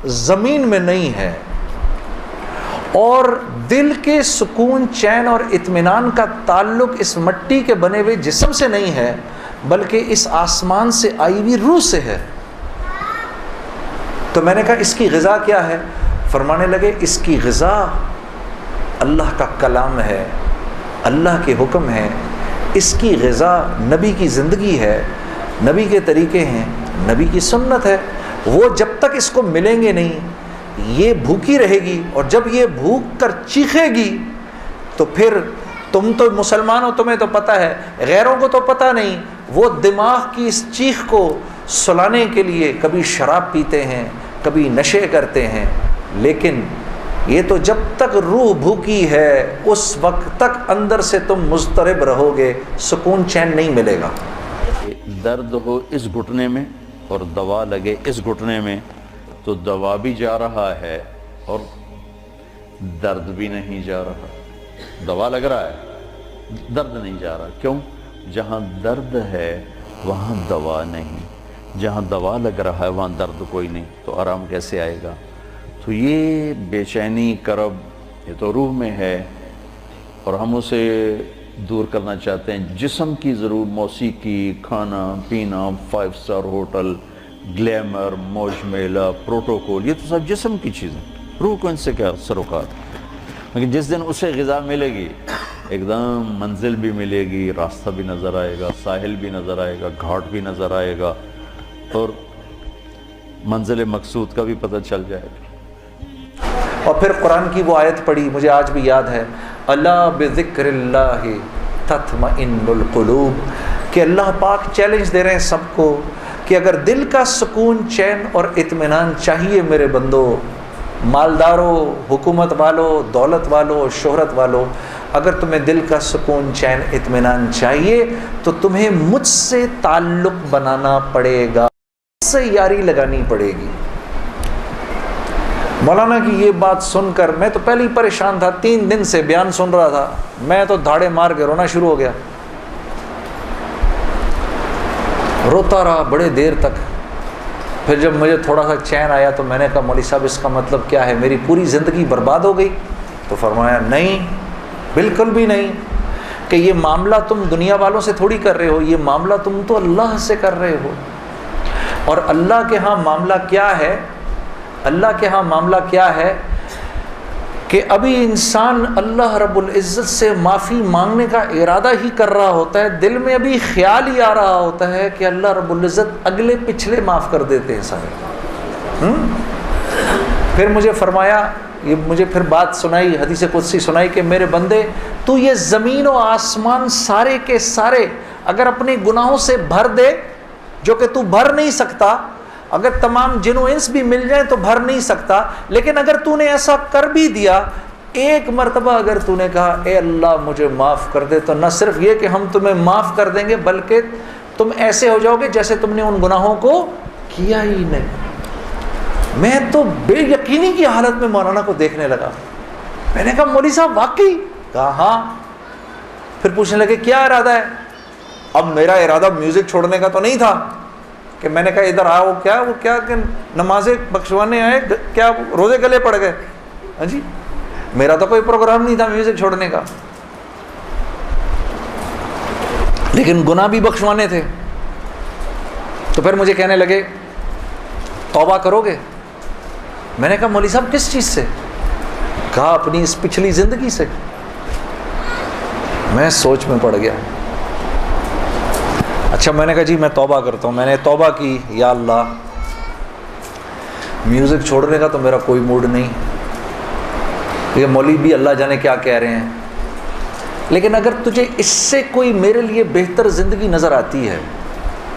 زمین میں نہیں ہے۔ اور دل کے سکون، چین اور اطمینان کا تعلق اس مٹی کے بنے ہوئے جسم سے نہیں ہے بلکہ اس آسمان سے آئی ہوئی روح سے ہے۔ تو میں نے کہا اس کی غذا کیا ہے؟ فرمانے لگے اس کی غذا اللہ کا کلام ہے، اللہ کے حکم ہے، اس کی غذا نبی کی زندگی ہے، نبی کے طریقے ہیں، نبی کی سنت ہے۔ وہ جب تک اس کو ملیں گے نہیں یہ بھوکی رہے گی، اور جب یہ بھوک کر چیخے گی تو پھر تم تو مسلمان ہو، تمہیں تو پتہ ہے، غیروں کو تو پتہ نہیں، وہ دماغ کی اس چیخ کو سلانے کے لیے کبھی شراب پیتے ہیں، کبھی نشے کرتے ہیں، لیکن یہ تو جب تک روح بھوکی ہے اس وقت تک اندر سے تم مضطرب رہو گے، سکون چین نہیں ملے گا۔ درد ہو اس گھٹنے میں اور دوا لگے اس گھٹنے میں تو دوا بھی جا رہا ہے اور درد بھی نہیں جا رہا۔ دوا لگ رہا ہے، درد نہیں جا رہا، کیوں؟ جہاں درد ہے وہاں دوا نہیں، جہاں دوا لگ رہا ہے وہاں درد کوئی نہیں، تو آرام کیسے آئے گا؟ تو یہ بے چینی، کرب، یہ تو روح میں ہے اور ہم اسے دور کرنا چاہتے ہیں۔ جسم کی ضرور موسیقی، کھانا پینا، 5 اسٹار ہوٹل، گلیمر، موج میلہ، پروٹوکول، یہ تو سب جسم کی چیزیں، روح کو ان سے کیا سروکار؟ لیکن جس دن اسے غذا ملے گی ایک دم منزل بھی ملے گی، راستہ بھی نظر آئے گا، ساحل بھی نظر آئے گا، گھاٹ بھی نظر آئے گا، اور منزل مقصود کا بھی پتہ چل جائے گا۔ اور پھر قرآن کی وہ آیت پڑھی، مجھے آج بھی یاد ہے، الا بذکر اللہ تطمئن القلوب، کہ اللہ پاک چیلنج دے رہے ہیں سب کو کہ اگر دل کا سکون، چین اور اطمینان چاہیے میرے بندو، مالداروں، حکومت والوں، دولت والوں، شہرت والوں، اگر تمہیں دل کا سکون، چین، اطمینان چاہیے تو تمہیں مجھ سے تعلق بنانا پڑے گا، مجھ سے یاری لگانی پڑے گی۔ مولانا کی یہ بات سن کر میں تو پہلے ہی پریشان تھا، 3 دن سے بیان سن رہا تھا، میں تو دھاڑے مار کے رونا شروع ہو گیا، روتا رہا بڑے دیر تک۔ پھر جب مجھے تھوڑا سا چین آیا تو میں نے کہا مولوی صاحب اس کا مطلب کیا ہے، میری پوری زندگی برباد ہو گئی؟ تو فرمایا نہیں، بالکل بھی نہیں، کہ یہ معاملہ تم دنیا والوں سے تھوڑی کر رہے ہو، یہ معاملہ تم تو اللہ سے کر رہے ہو، اور اللہ کے ہاں معاملہ کیا ہے؟ اللہ کے ہاں معاملہ کیا ہے کہ ابھی انسان اللہ رب العزت سے معافی مانگنے کا ارادہ ہی کر رہا ہوتا ہے، دل میں ابھی خیال ہی آ رہا ہوتا ہے کہ اللہ رب العزت اگلے پچھلے معاف کر دیتے ہیں سارے۔ پھر مجھے فرمایا، یہ مجھے پھر بات سنائی، حدیث قدسی سنائی کہ میرے بندے تو یہ زمین و آسمان سارے کے سارے اگر اپنے گناہوں سے بھر دے، جو کہ تو بھر نہیں سکتا، اگر تمام جن و انس بھی مل جائیں تو بھر نہیں سکتا، لیکن اگر تو نے ایسا کر بھی دیا، ایک مرتبہ اگر تو نے کہا اے اللہ مجھے معاف کر دے، تو نہ صرف یہ کہ ہم تمہیں معاف کر دیں گے بلکہ تم ایسے ہو جاؤ گے جیسے تم نے ان گناہوں کو کیا ہی نہیں۔ میں تو بے یقینی کی حالت میں مولانا کو دیکھنے لگا، میں نے کہا مولوی صاحب واقعی؟ کہا ہاں۔ پھر پوچھنے لگے کیا ارادہ ہے؟ اب میرا ارادہ میوزک چھوڑنے کا تو نہیں تھا کہ میں نے کہا ادھر آؤ، کیا وہ کیا کہ نمازیں بخشوانے آئے، کیا روزے گلے پڑ گئے؟ ہاں جی، میرا تو کوئی پروگرام نہیں تھا میوزک چھوڑنے کا، لیکن گناہ بھی بخشوانے تھے۔ تو پھر مجھے کہنے لگے توبہ کرو گے؟ میں نے کہا مولوی صاحب کس چیز سے؟ کہا اپنی اس پچھلی زندگی سے۔ میں سوچ میں پڑ گیا۔ اچھا، میں نے کہا جی میں توبہ کرتا ہوں۔ میں نے توبہ کی، یا اللہ میوزک چھوڑنے کا تو میرا کوئی موڈ نہیں، یہ مولوی بھی اللہ جانے کیا کہہ رہے ہیں، لیکن اگر تجھے اس سے کوئی میرے لیے بہتر زندگی نظر آتی ہے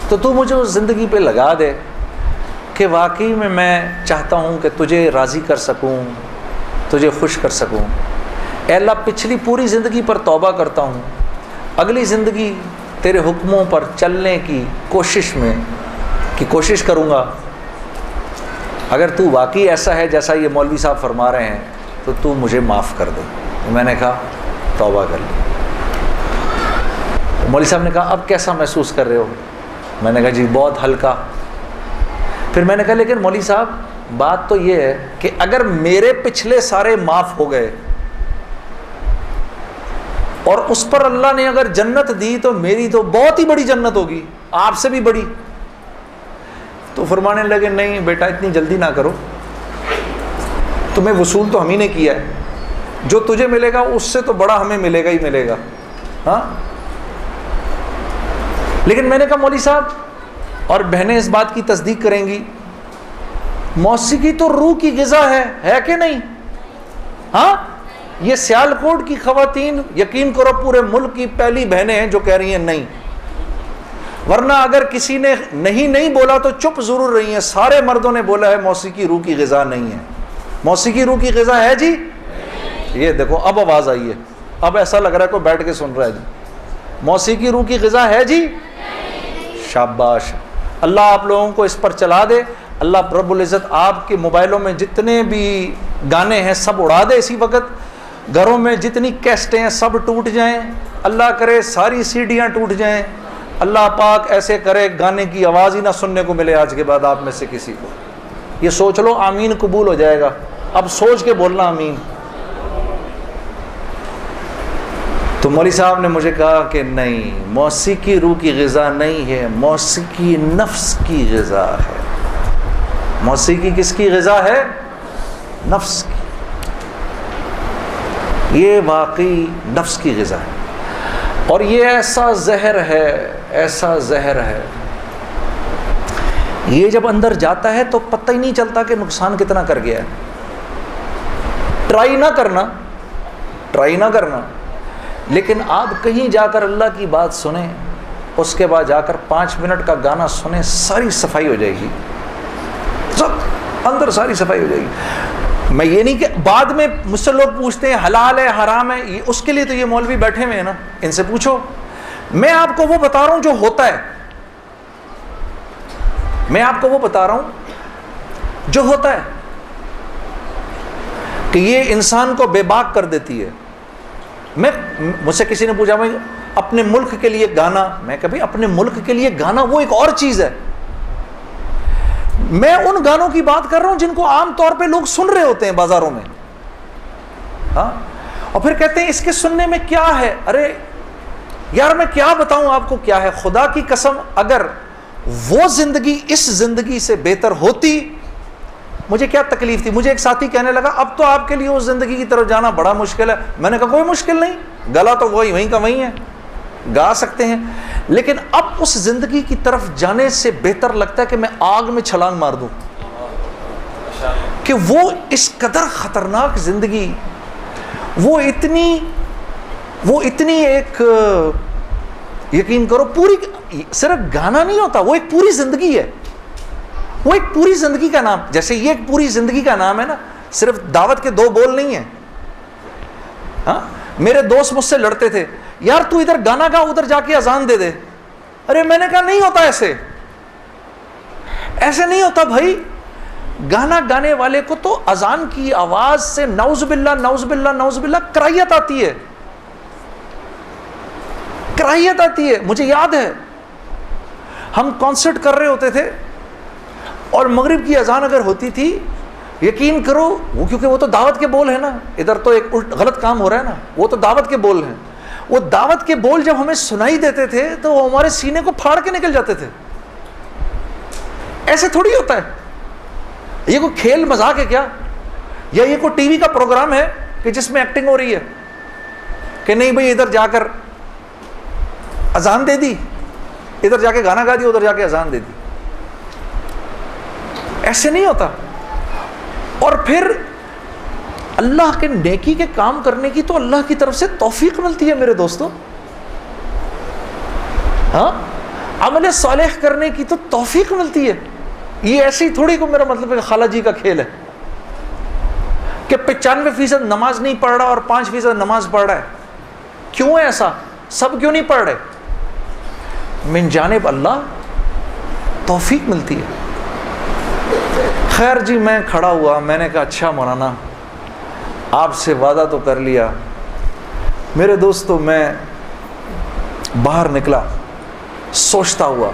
تو تو مجھے اس زندگی پہ لگا دے کہ واقعی میں چاہتا ہوں کہ تجھے راضی کر سکوں، تجھے خوش کر سکوں۔ اے اللہ پچھلی پوری زندگی پر توبہ کرتا ہوں، اگلی زندگی تیرے حکموں پر چلنے کی کوشش کروں گا۔ اگر تو واقعی ایسا ہے جیسا یہ مولوی صاحب فرما رہے ہیں تو تو مجھے معاف کر دے۔ میں نے کہا توبہ کر لی۔ مولوی صاحب نے کہا اب کیسا محسوس کر رہے ہو؟ میں نے کہا جی بہت ہلکا۔ پھر میں نے کہا لیکن مولوی صاحب بات تو یہ ہے کہ اگر میرے پچھلے سارے معاف ہو گئے اور اس پر اللہ نے اگر جنت دی تو میری تو بہت ہی بڑی جنت ہوگی، آپ سے بھی بڑی۔ تو فرمانے لگے نہیں بیٹا اتنی جلدی نہ کرو، تمہیں وصول تو ہم ہی نے کیا ہے, جو تجھے ملے گا اس سے تو بڑا ہمیں ملے گا ہی ملے گا. ہاں, لیکن میں نے کہا مولوی صاحب, اور بہنیں اس بات کی تصدیق کریں گی, موسیقی تو روح کی غذا ہے کہ نہیں؟ ہاں, یہ سیالکوٹ کی خواتین یقین کرو پورے ملک کی پہلی بہنیں ہیں جو کہہ رہی ہیں نہیں, ورنہ اگر کسی نے نہیں بولا تو چپ ضرور رہی ہیں. سارے مردوں نے بولا ہے موسیقی روح کی غذا نہیں ہے. موسیقی روح کی غذا ہے جی؟ یہ دیکھو اب آواز آئی ہے, اب ایسا لگ رہا ہے کوئی بیٹھ کے سن رہا ہے جی. موسیقی روح کی غذا ہے جی؟ شاباش, اللہ آپ لوگوں کو اس پر چلا دے. اللہ رب العزت آپ کے موبائلوں میں جتنے بھی گانے ہیں سب اڑا دے اسی وقت, گھروں میں جتنی کیسٹیں ہیں سب ٹوٹ جائیں, اللہ کرے ساری سیڈیاں ٹوٹ جائیں, اللہ پاک ایسے کرے گانے کی آواز ہی نہ سننے کو ملے آج کے بعد آپ میں سے کسی کو. یہ سوچ لو, آمین قبول ہو جائے گا. اب سوچ کے بولنا آمین. تو مولوی صاحب نے مجھے کہا کہ نہیں, موسیقی روح کی غذا نہیں ہے, موسیقی نفس کی غذا ہے. موسیقی کس کی غذا ہے؟ نفس کی. یہ واقعی نفس کی غذا ہے, اور یہ ایسا زہر ہے, ایسا زہر ہے, یہ جب اندر جاتا ہے تو پتہ ہی نہیں چلتا کہ نقصان کتنا کر گیا ہے. ٹرائی نہ کرنا, لیکن آپ کہیں جا کر اللہ کی بات سنیں, اس کے بعد جا کر 5 منٹ کا گانا سنیں, ساری صفائی ہو جائے گی, سب اندر ساری صفائی ہو جائے گی. میں یہ نہیں کہ بعد میں مجھ سے لوگ پوچھتے ہیں حلال ہے حرام ہے, اس کے لیے تو یہ مولوی بیٹھے ہوئے ہیں نا, ان سے پوچھو. میں آپ کو وہ بتا رہا ہوں جو ہوتا ہے, میں آپ کو وہ بتا رہا ہوں جو ہوتا ہے, کہ یہ انسان کو بے باک کر دیتی ہے. مجھ سے کسی نے پوچھا میں اپنے ملک کے لیے گانا, میں کبھی اپنے ملک کے لیے گانا وہ ایک اور چیز ہے. میں ان گانوں کی بات کر رہا ہوں جن کو عام طور پہ لوگ سن رہے ہوتے ہیں بازاروں میں, ہاں, اور پھر کہتے ہیں اس کے سننے میں کیا ہے. ارے یار میں کیا بتاؤں آپ کو کیا ہے, خدا کی قسم اگر وہ زندگی اس زندگی سے بہتر ہوتی مجھے کیا تکلیف تھی. مجھے ایک ساتھی کہنے لگا اب تو آپ کے لیے اس زندگی کی طرف جانا بڑا مشکل ہے. میں نے کہا کوئی مشکل نہیں, گلا تو وہیں کا وہیں ہے, گا سکتے ہیں, لیکن اب اس زندگی کی طرف جانے سے بہتر لگتا ہے کہ میں آگ میں چھلانگ مار دوں, کہ وہ اس قدر خطرناک زندگی, وہ اتنی ایک, یقین کرو پوری, صرف گانا نہیں ہوتا, وہ ایک پوری زندگی ہے. وہ ایک پوری زندگی کا نام, جیسے یہ ایک پوری زندگی کا نام ہے نا, صرف دعوت کے 2 بول نہیں ہیں. ہاں, میرے دوست مجھ سے لڑتے تھے, یار تو ادھر گانا گا ادھر جا کے اذان دے دے. ارے میں نے کہا نہیں ہوتا ایسے نہیں ہوتا بھائی. گانا گانے والے کو تو اذان کی آواز سے نعوذ باللہ نعوذ باللہ نعوذ باللہ کراہیت آتی ہے, کراہیت آتی ہے. مجھے یاد ہے ہم کانسرٹ کر رہے ہوتے تھے اور مغرب کی اذان اگر ہوتی تھی, یقین کرو وہ, کیونکہ وہ تو دعوت کے بول ہیں نا, ادھر تو ایک غلط کام ہو رہا ہے نا, وہ تو دعوت کے بول ہیں. وہ دعوت کے بول جب ہمیں سنائی دیتے تھے تو وہ ہمارے سینے کو پھاڑ کے نکل جاتے تھے. ایسے تھوڑی ہوتا ہے, یہ کوئی کھیل مذاق ہے کیا, یا یہ کوئی ٹی وی کا پروگرام ہے کہ جس میں ایکٹنگ ہو رہی ہے کہ نہیں بھئی ادھر جا کر اذان دے دی, ادھر جا کے گانا گا دی, ادھر جا کے اذان دے دی. ایسے نہیں ہوتا. اور پھر اللہ کے نیکی کے کام کرنے کی تو اللہ کی طرف سے توفیق ملتی ہے میرے دوستو. ہاں, عمل صالح کرنے کی تو توفیق ملتی ہے. یہ ایسی تھوڑی کو میرا مطلب ہے خالہ جی کا کھیل ہے کہ 95% نماز نہیں پڑھ رہا اور 5% نماز پڑھ رہا ہے. کیوں ہے ایسا؟ سب کیوں نہیں پڑھ رہے؟ من جانب اللہ توفیق ملتی ہے. خیر جی, میں کھڑا ہوا, میں نے کہا اچھا مولانا آپ سے وعدہ تو کر لیا. میرے دوستو میں باہر نکلا سوچتا ہوا,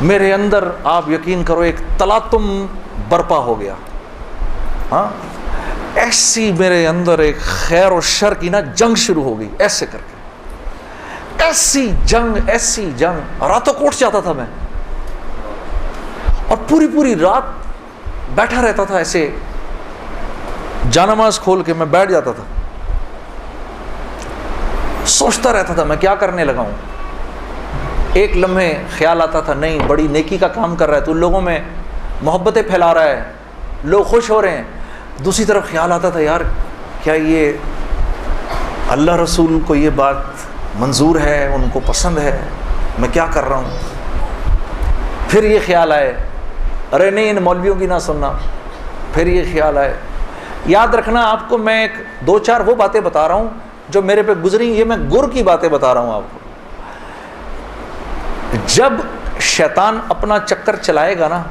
میرے اندر آپ یقین کرو ایک تلاطم برپا ہو گیا. ہاں, ایسی میرے اندر ایک خیر و شر کی نا جنگ شروع ہو گئی, ایسے کر کے ایسی جنگ, راتوں کو اٹھ جاتا تھا میں اور پوری رات بیٹھا رہتا تھا ایسے جانماز کھول کے میں بیٹھ جاتا تھا, سوچتا رہتا تھا میں کیا کرنے لگا ہوں. ایک لمحے خیال آتا تھا نہیں بڑی نیکی کا کام کر رہا ہے تو لوگوں میں محبتیں پھیلا رہا ہے, لوگ خوش ہو رہے ہیں. دوسری طرف خیال آتا تھا یار کیا یہ اللہ رسول کو یہ بات منظور ہے, ان کو پسند ہے, میں کیا کر رہا ہوں. پھر یہ خیال آئے ارے نہیں ان مولویوں کی نہ سننا. پھر یہ خیال آئے. یاد رکھنا آپ کو میں ایک دو چار وہ باتیں بتا رہا ہوں جو میرے پہ گزری, یہ میں گر کی باتیں بتا رہا ہوں آپ کو. جب شیطان اپنا چکر چلائے گا نا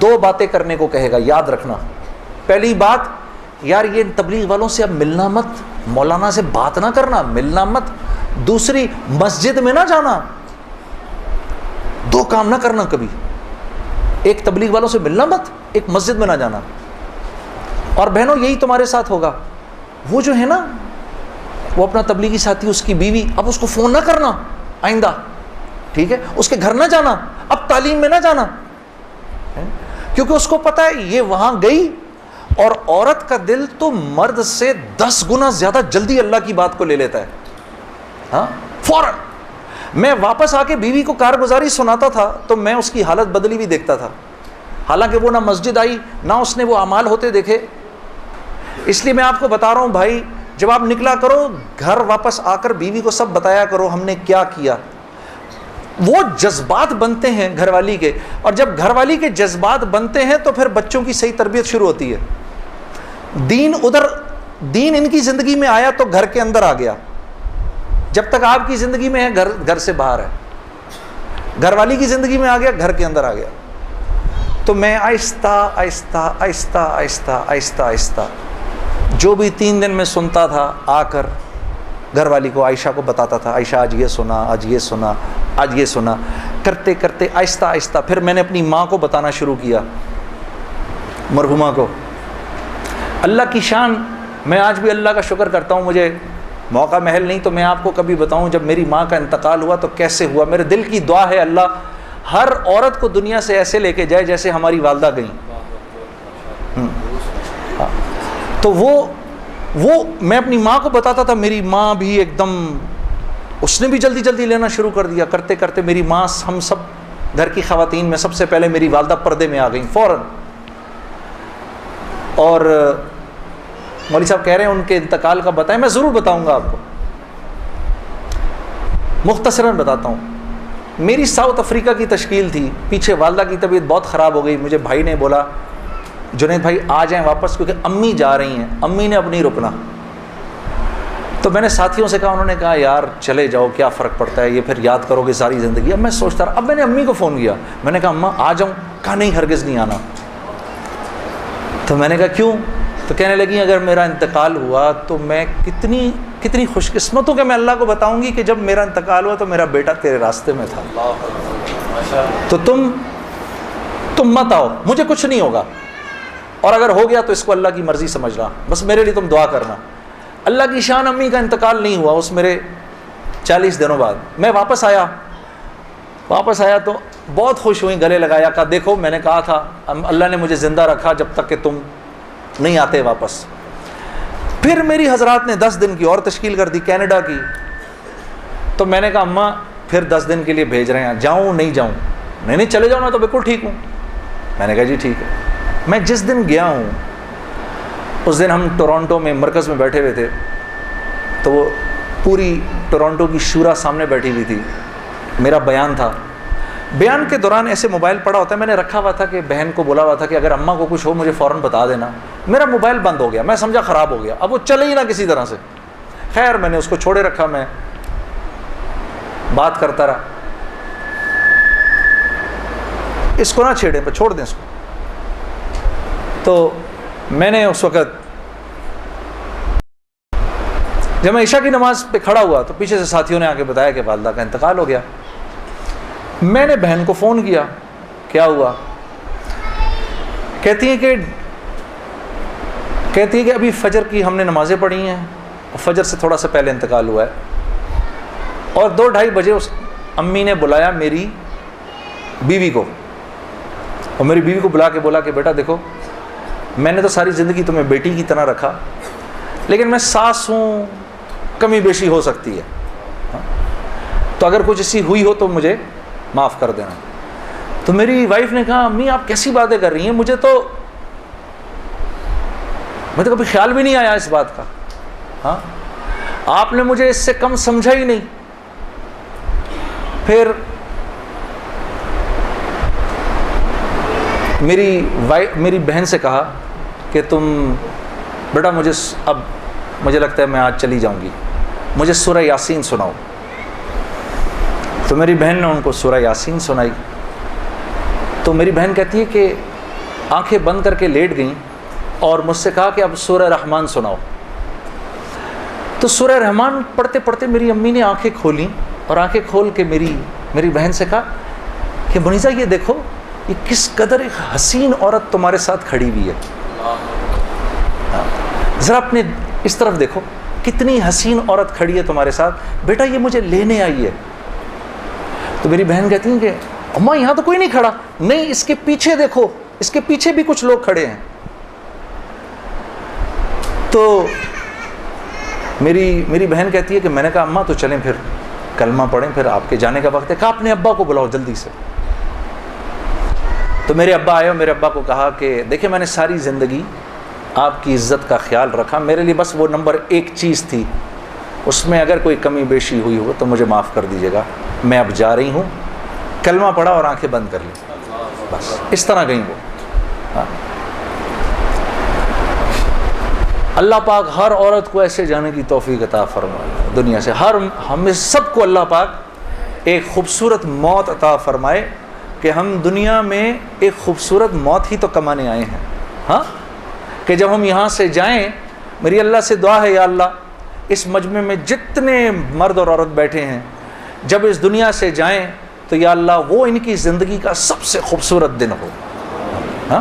دو باتیں کرنے کو کہے گا, یاد رکھنا. پہلی بات یار یہ تبلیغ والوں سے اب ملنا مت, مولانا سے بات نہ کرنا, ملنا مت. دوسری مسجد میں نہ جانا. دو کام نہ کرنا کبھی, ایک تبلیغ والوں سے ملنا مت, ایک مسجد میں نہ جانا. اور بہنوں یہی تمہارے ساتھ ہوگا. وہ جو ہے نا وہ اپنا تبلیغی ساتھی اس کی بیوی, اب اس کو فون نہ کرنا آئندہ, ٹھیک ہے, اس کے گھر نہ جانا, اب تعلیم میں نہ جانا, کیونکہ اس کو پتا ہے یہ وہاں گئی اور عورت کا دل تو مرد سے 10 گنا زیادہ جلدی اللہ کی بات کو لے لیتا ہے. ہاں فوراً. میں واپس آ کے بیوی کو کارگزاری سناتا تھا تو میں اس کی حالت بدلی بھی دیکھتا تھا, حالانکہ وہ نہ مسجد آئی نہ اس نے وہ اعمال ہوتے دیکھے. اس لیے میں آپ کو بتا رہا ہوں بھائی, جب آپ نکلا کرو گھر واپس آ کر بیوی کو سب بتایا کرو ہم نے کیا کیا. وہ جذبات بنتے ہیں گھر والی کے, اور جب گھر والی کے جذبات بنتے ہیں تو پھر بچوں کی صحیح تربیت شروع ہوتی ہے. دین ادھر, دین ان کی زندگی میں آیا تو گھر کے اندر آ گیا. جب تک آپ کی زندگی میں ہے گھر سے باہر ہے, گھر والی کی زندگی میں آ گیا گھر کے اندر آ گیا. تو میں آہستہ آہستہ آہستہ آہستہ آہستہ آہستہ جو بھی 3 دن میں سنتا تھا آ کر گھر والی کو عائشہ کو بتاتا تھا, عائشہ آج یہ سنا, آج یہ سنا, آج یہ سنا. کرتے کرتے آہستہ آہستہ پھر میں نے اپنی ماں کو بتانا شروع کیا, مرحومہ کو. اللہ کی شان, میں آج بھی اللہ کا شکر کرتا ہوں, مجھے موقع محل نہیں تو میں آپ کو کبھی بتاؤں جب میری ماں کا انتقال ہوا تو کیسے ہوا. میرے دل کی دعا ہے اللہ ہر عورت کو دنیا سے ایسے لے کے جائے جیسے ہماری والدہ گئیں. تو وہ میں اپنی ماں کو بتاتا تھا, میری ماں بھی ایک دم, اس نے بھی جلدی جلدی لینا شروع کر دیا. کرتے کرتے میری ماں, ہم سب گھر کی خواتین میں سب سے پہلے میری والدہ پردے میں آ گئیں فوراً. اور مولوی صاحب کہہ رہے ہیں ان کے انتقال کا بتائیں, میں ضرور بتاؤں گا آپ کو, مختصراً بتاتا ہوں. میری ساؤتھ افریقہ کی تشکیل تھی, پیچھے والدہ کی طبیعت بہت خراب ہو گئی. مجھے بھائی نے بولا جنید بھائی آ جائیں واپس کیونکہ امی جا رہی ہیں, امی نے اب نہیں رکنا. تو میں نے ساتھیوں سے کہا, انہوں نے کہا یار چلے جاؤ کیا فرق پڑتا ہے, یہ پھر یاد کرو گے ساری زندگی. اب میں سوچتا رہا, اب میں نے امی کو فون کیا, میں نے کہا اماں آ جاؤں, کہا نہیں ہرگز نہیں آنا. تو میں نے کہا کیوں؟ تو کہنے لگی اگر میرا انتقال ہوا تو میں کتنی خوش قسمت ہوں کہ میں اللہ کو بتاؤں گی کہ جب میرا انتقال ہوا تو میرا بیٹا تیرے راستے میں تھا, تو تم مت آؤ, مجھے کچھ نہیں ہوگا, اور اگر ہو گیا تو اس کو اللہ کی مرضی سمجھنا, بس میرے لیے تم دعا کرنا. اللہ کی شان, امی کا انتقال نہیں ہوا. اس میرے 40 دنوں بعد میں واپس آیا تو بہت خوش ہوئی, گلے لگایا, کہا دیکھو میں نے کہا تھا اللہ نے مجھے زندہ رکھا جب تک کہ تم نہیں آتے واپس. پھر میری حضرات نے 10 دن کی اور تشکیل کر دی کینیڈا کی. تو میں نے کہا اماں پھر 10 دن کے لیے بھیج رہے ہیں, جاؤں نہیں جاؤں؟ نہیں چلے جاؤ نا, تو بالکل ٹھیک ہوں. میں نے کہا جی ٹھیک ہے. میں جس دن گیا ہوں اس دن ہم ٹورانٹو میں مرکز میں بیٹھے ہوئے تھے, تو وہ پوری ٹورانٹو کی شورا سامنے بیٹھی ہوئی تھی, میرا بیان تھا. بیان کے دوران ایسے موبائل پڑا ہوتا ہے, میں نے رکھا ہوا تھا کہ بہن کو بولا ہوا تھا کہ اگر اماں کو کچھ ہو مجھے فوراً بتا دینا. میرا موبائل بند ہو گیا, میں سمجھا خراب ہو گیا, اب وہ چلے ہی نہ کسی طرح سے. خیر میں نے اس کو چھوڑے رکھا, میں بات کرتا رہا. اس کو نہ چھیڑیں, چھوڑ دیں اس کو. تو میں نے اس وقت جب میں عشاء کی نماز پہ کھڑا ہوا تو پیچھے سے ساتھیوں نے آ کے بتایا کہ والدہ کا انتقال ہو گیا. میں نے بہن کو فون کیا, کیا ہوا؟ کہتی ہے کہ ابھی فجر کی ہم نے نمازیں پڑھی ہیں اور فجر سے تھوڑا سا پہلے انتقال ہوا ہے. اور 2-2:30 بجے اس امی نے بلایا میری بیوی کو, اور میری بیوی کو بلا کے بولا کہ بیٹا دیکھو میں نے تو ساری زندگی تمہیں بیٹی کی طرح رکھا، لیکن میں ساس ہوں، کمی بیشی ہو سکتی ہے، تو اگر کچھ ایسی ہوئی ہو تو مجھے معاف کر دینا۔ تو میری وائف نے کہا امی آپ کیسی باتیں کر رہی ہیں، مجھے تو کبھی خیال بھی نہیں آیا اس بات کا، ہاں آپ نے مجھے اس سے کم سمجھا ہی نہیں۔ پھر میری بہن سے کہا کہ تم بیٹا مجھے لگتا ہے میں آج چلی جاؤں گی، مجھے سورہ یاسین سناؤ۔ تو میری بہن نے ان کو سورہ یاسین سنائی۔ تو میری بہن کہتی ہے کہ آنکھیں بند کر کے لیٹ گئیں اور مجھ سے کہا کہ اب سورہ رحمان سناؤ۔ تو سورہ رحمان پڑھتے پڑھتے میری امی نے آنکھیں کھولیں اور آنکھیں کھول کے میری بہن سے کہا کہ منیزہ یہ دیکھو یہ کس قدر ایک حسین عورت تمہارے ساتھ کھڑی ہوئی ہے، ذرا اپنے اس طرف دیکھو کتنی حسین عورت کھڑی ہے تمہارے ساتھ، بیٹا یہ مجھے لینے آئی ہے۔ تو میری بہن کہتی ہیں کہ اماں یہاں تو کوئی نہیں کھڑا، نہیں اس کے پیچھے دیکھو، اس کے پیچھے بھی کچھ لوگ کھڑے ہیں۔ تو میری بہن کہتی ہے کہ میں نے کہا اماں تو چلیں پھر کلمہ پڑھیں، پھر آپ کے جانے کا وقت ہے۔ کہا اپنے ابا کو بلاؤ جلدی سے۔ تو میرے ابا آئے اور میرے ابا کو کہا کہ دیکھیں میں نے ساری زندگی آپ کی عزت کا خیال رکھا، میرے لیے بس وہ نمبر 1 چیز تھی، اس میں اگر کوئی کمی بیشی ہوئی ہو تو مجھے معاف کر دیجیے گا، میں اب جا رہی ہوں۔ کلمہ پڑھا اور آنکھیں بند کر لیں، بس اس طرح گئیں وہ۔ ہاں اللہ پاک ہر عورت کو ایسے جانے کی توفیق عطا فرمائے دنیا سے، ہمیں سب کو اللہ پاک ایک خوبصورت موت عطا فرمائے کہ ہم دنیا میں ایک خوبصورت موت ہی تو کمانے آئے ہیں، ہاں کہ جب ہم یہاں سے جائیں، میری اللہ سے دعا ہے یا اللہ اس مجمع میں جتنے مرد اور عورت بیٹھے ہیں جب اس دنیا سے جائیں تو یا اللہ وہ ان کی زندگی کا سب سے خوبصورت دن ہو۔ ہاں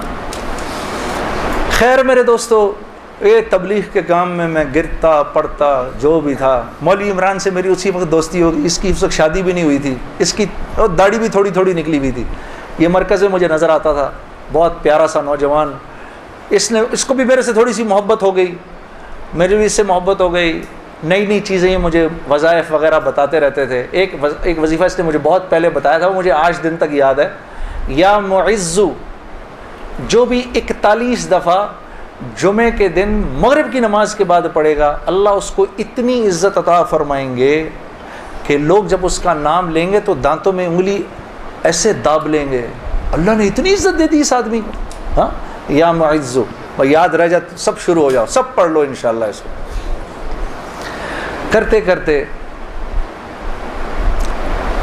خیر میرے دوستو، یہ تبلیغ کے کام میں گرتا پڑتا جو بھی تھا، مولوی عمران سے میری اسی وقت دوستی ہوگی، اس کی اس وقت شادی بھی نہیں ہوئی تھی، اس کی داڑھی بھی تھوڑی تھوڑی نکلی ہوئی تھی، یہ مرکز میں مجھے نظر آتا تھا، بہت پیارا سا نوجوان، اس کو بھی میرے سے تھوڑی سی محبت ہو گئی، میری بھی اس سے محبت ہو گئی، نئی نئی چیزیں یہ مجھے وظائف وغیرہ بتاتے رہتے تھے۔ ایک وظیفہ اس نے مجھے بہت پہلے بتایا تھا، وہ مجھے آج دن تک یاد ہے، یا معزو جو بھی 41 دفعہ جمعے کے دن مغرب کی نماز کے بعد پڑھے گا، اللہ اس کو اتنی عزت عطا فرمائیں گے کہ لوگ جب اس کا نام لیں گے تو دانتوں میں انگلی ایسے داب لیں گے، اللہ نے اتنی عزت دے دی اس آدمی کو۔ ہاں یا معزو، اور یاد رہ جائے سب شروع ہو جاؤ، سب پڑھ لو انشاءاللہ اس کو۔ کرتے کرتے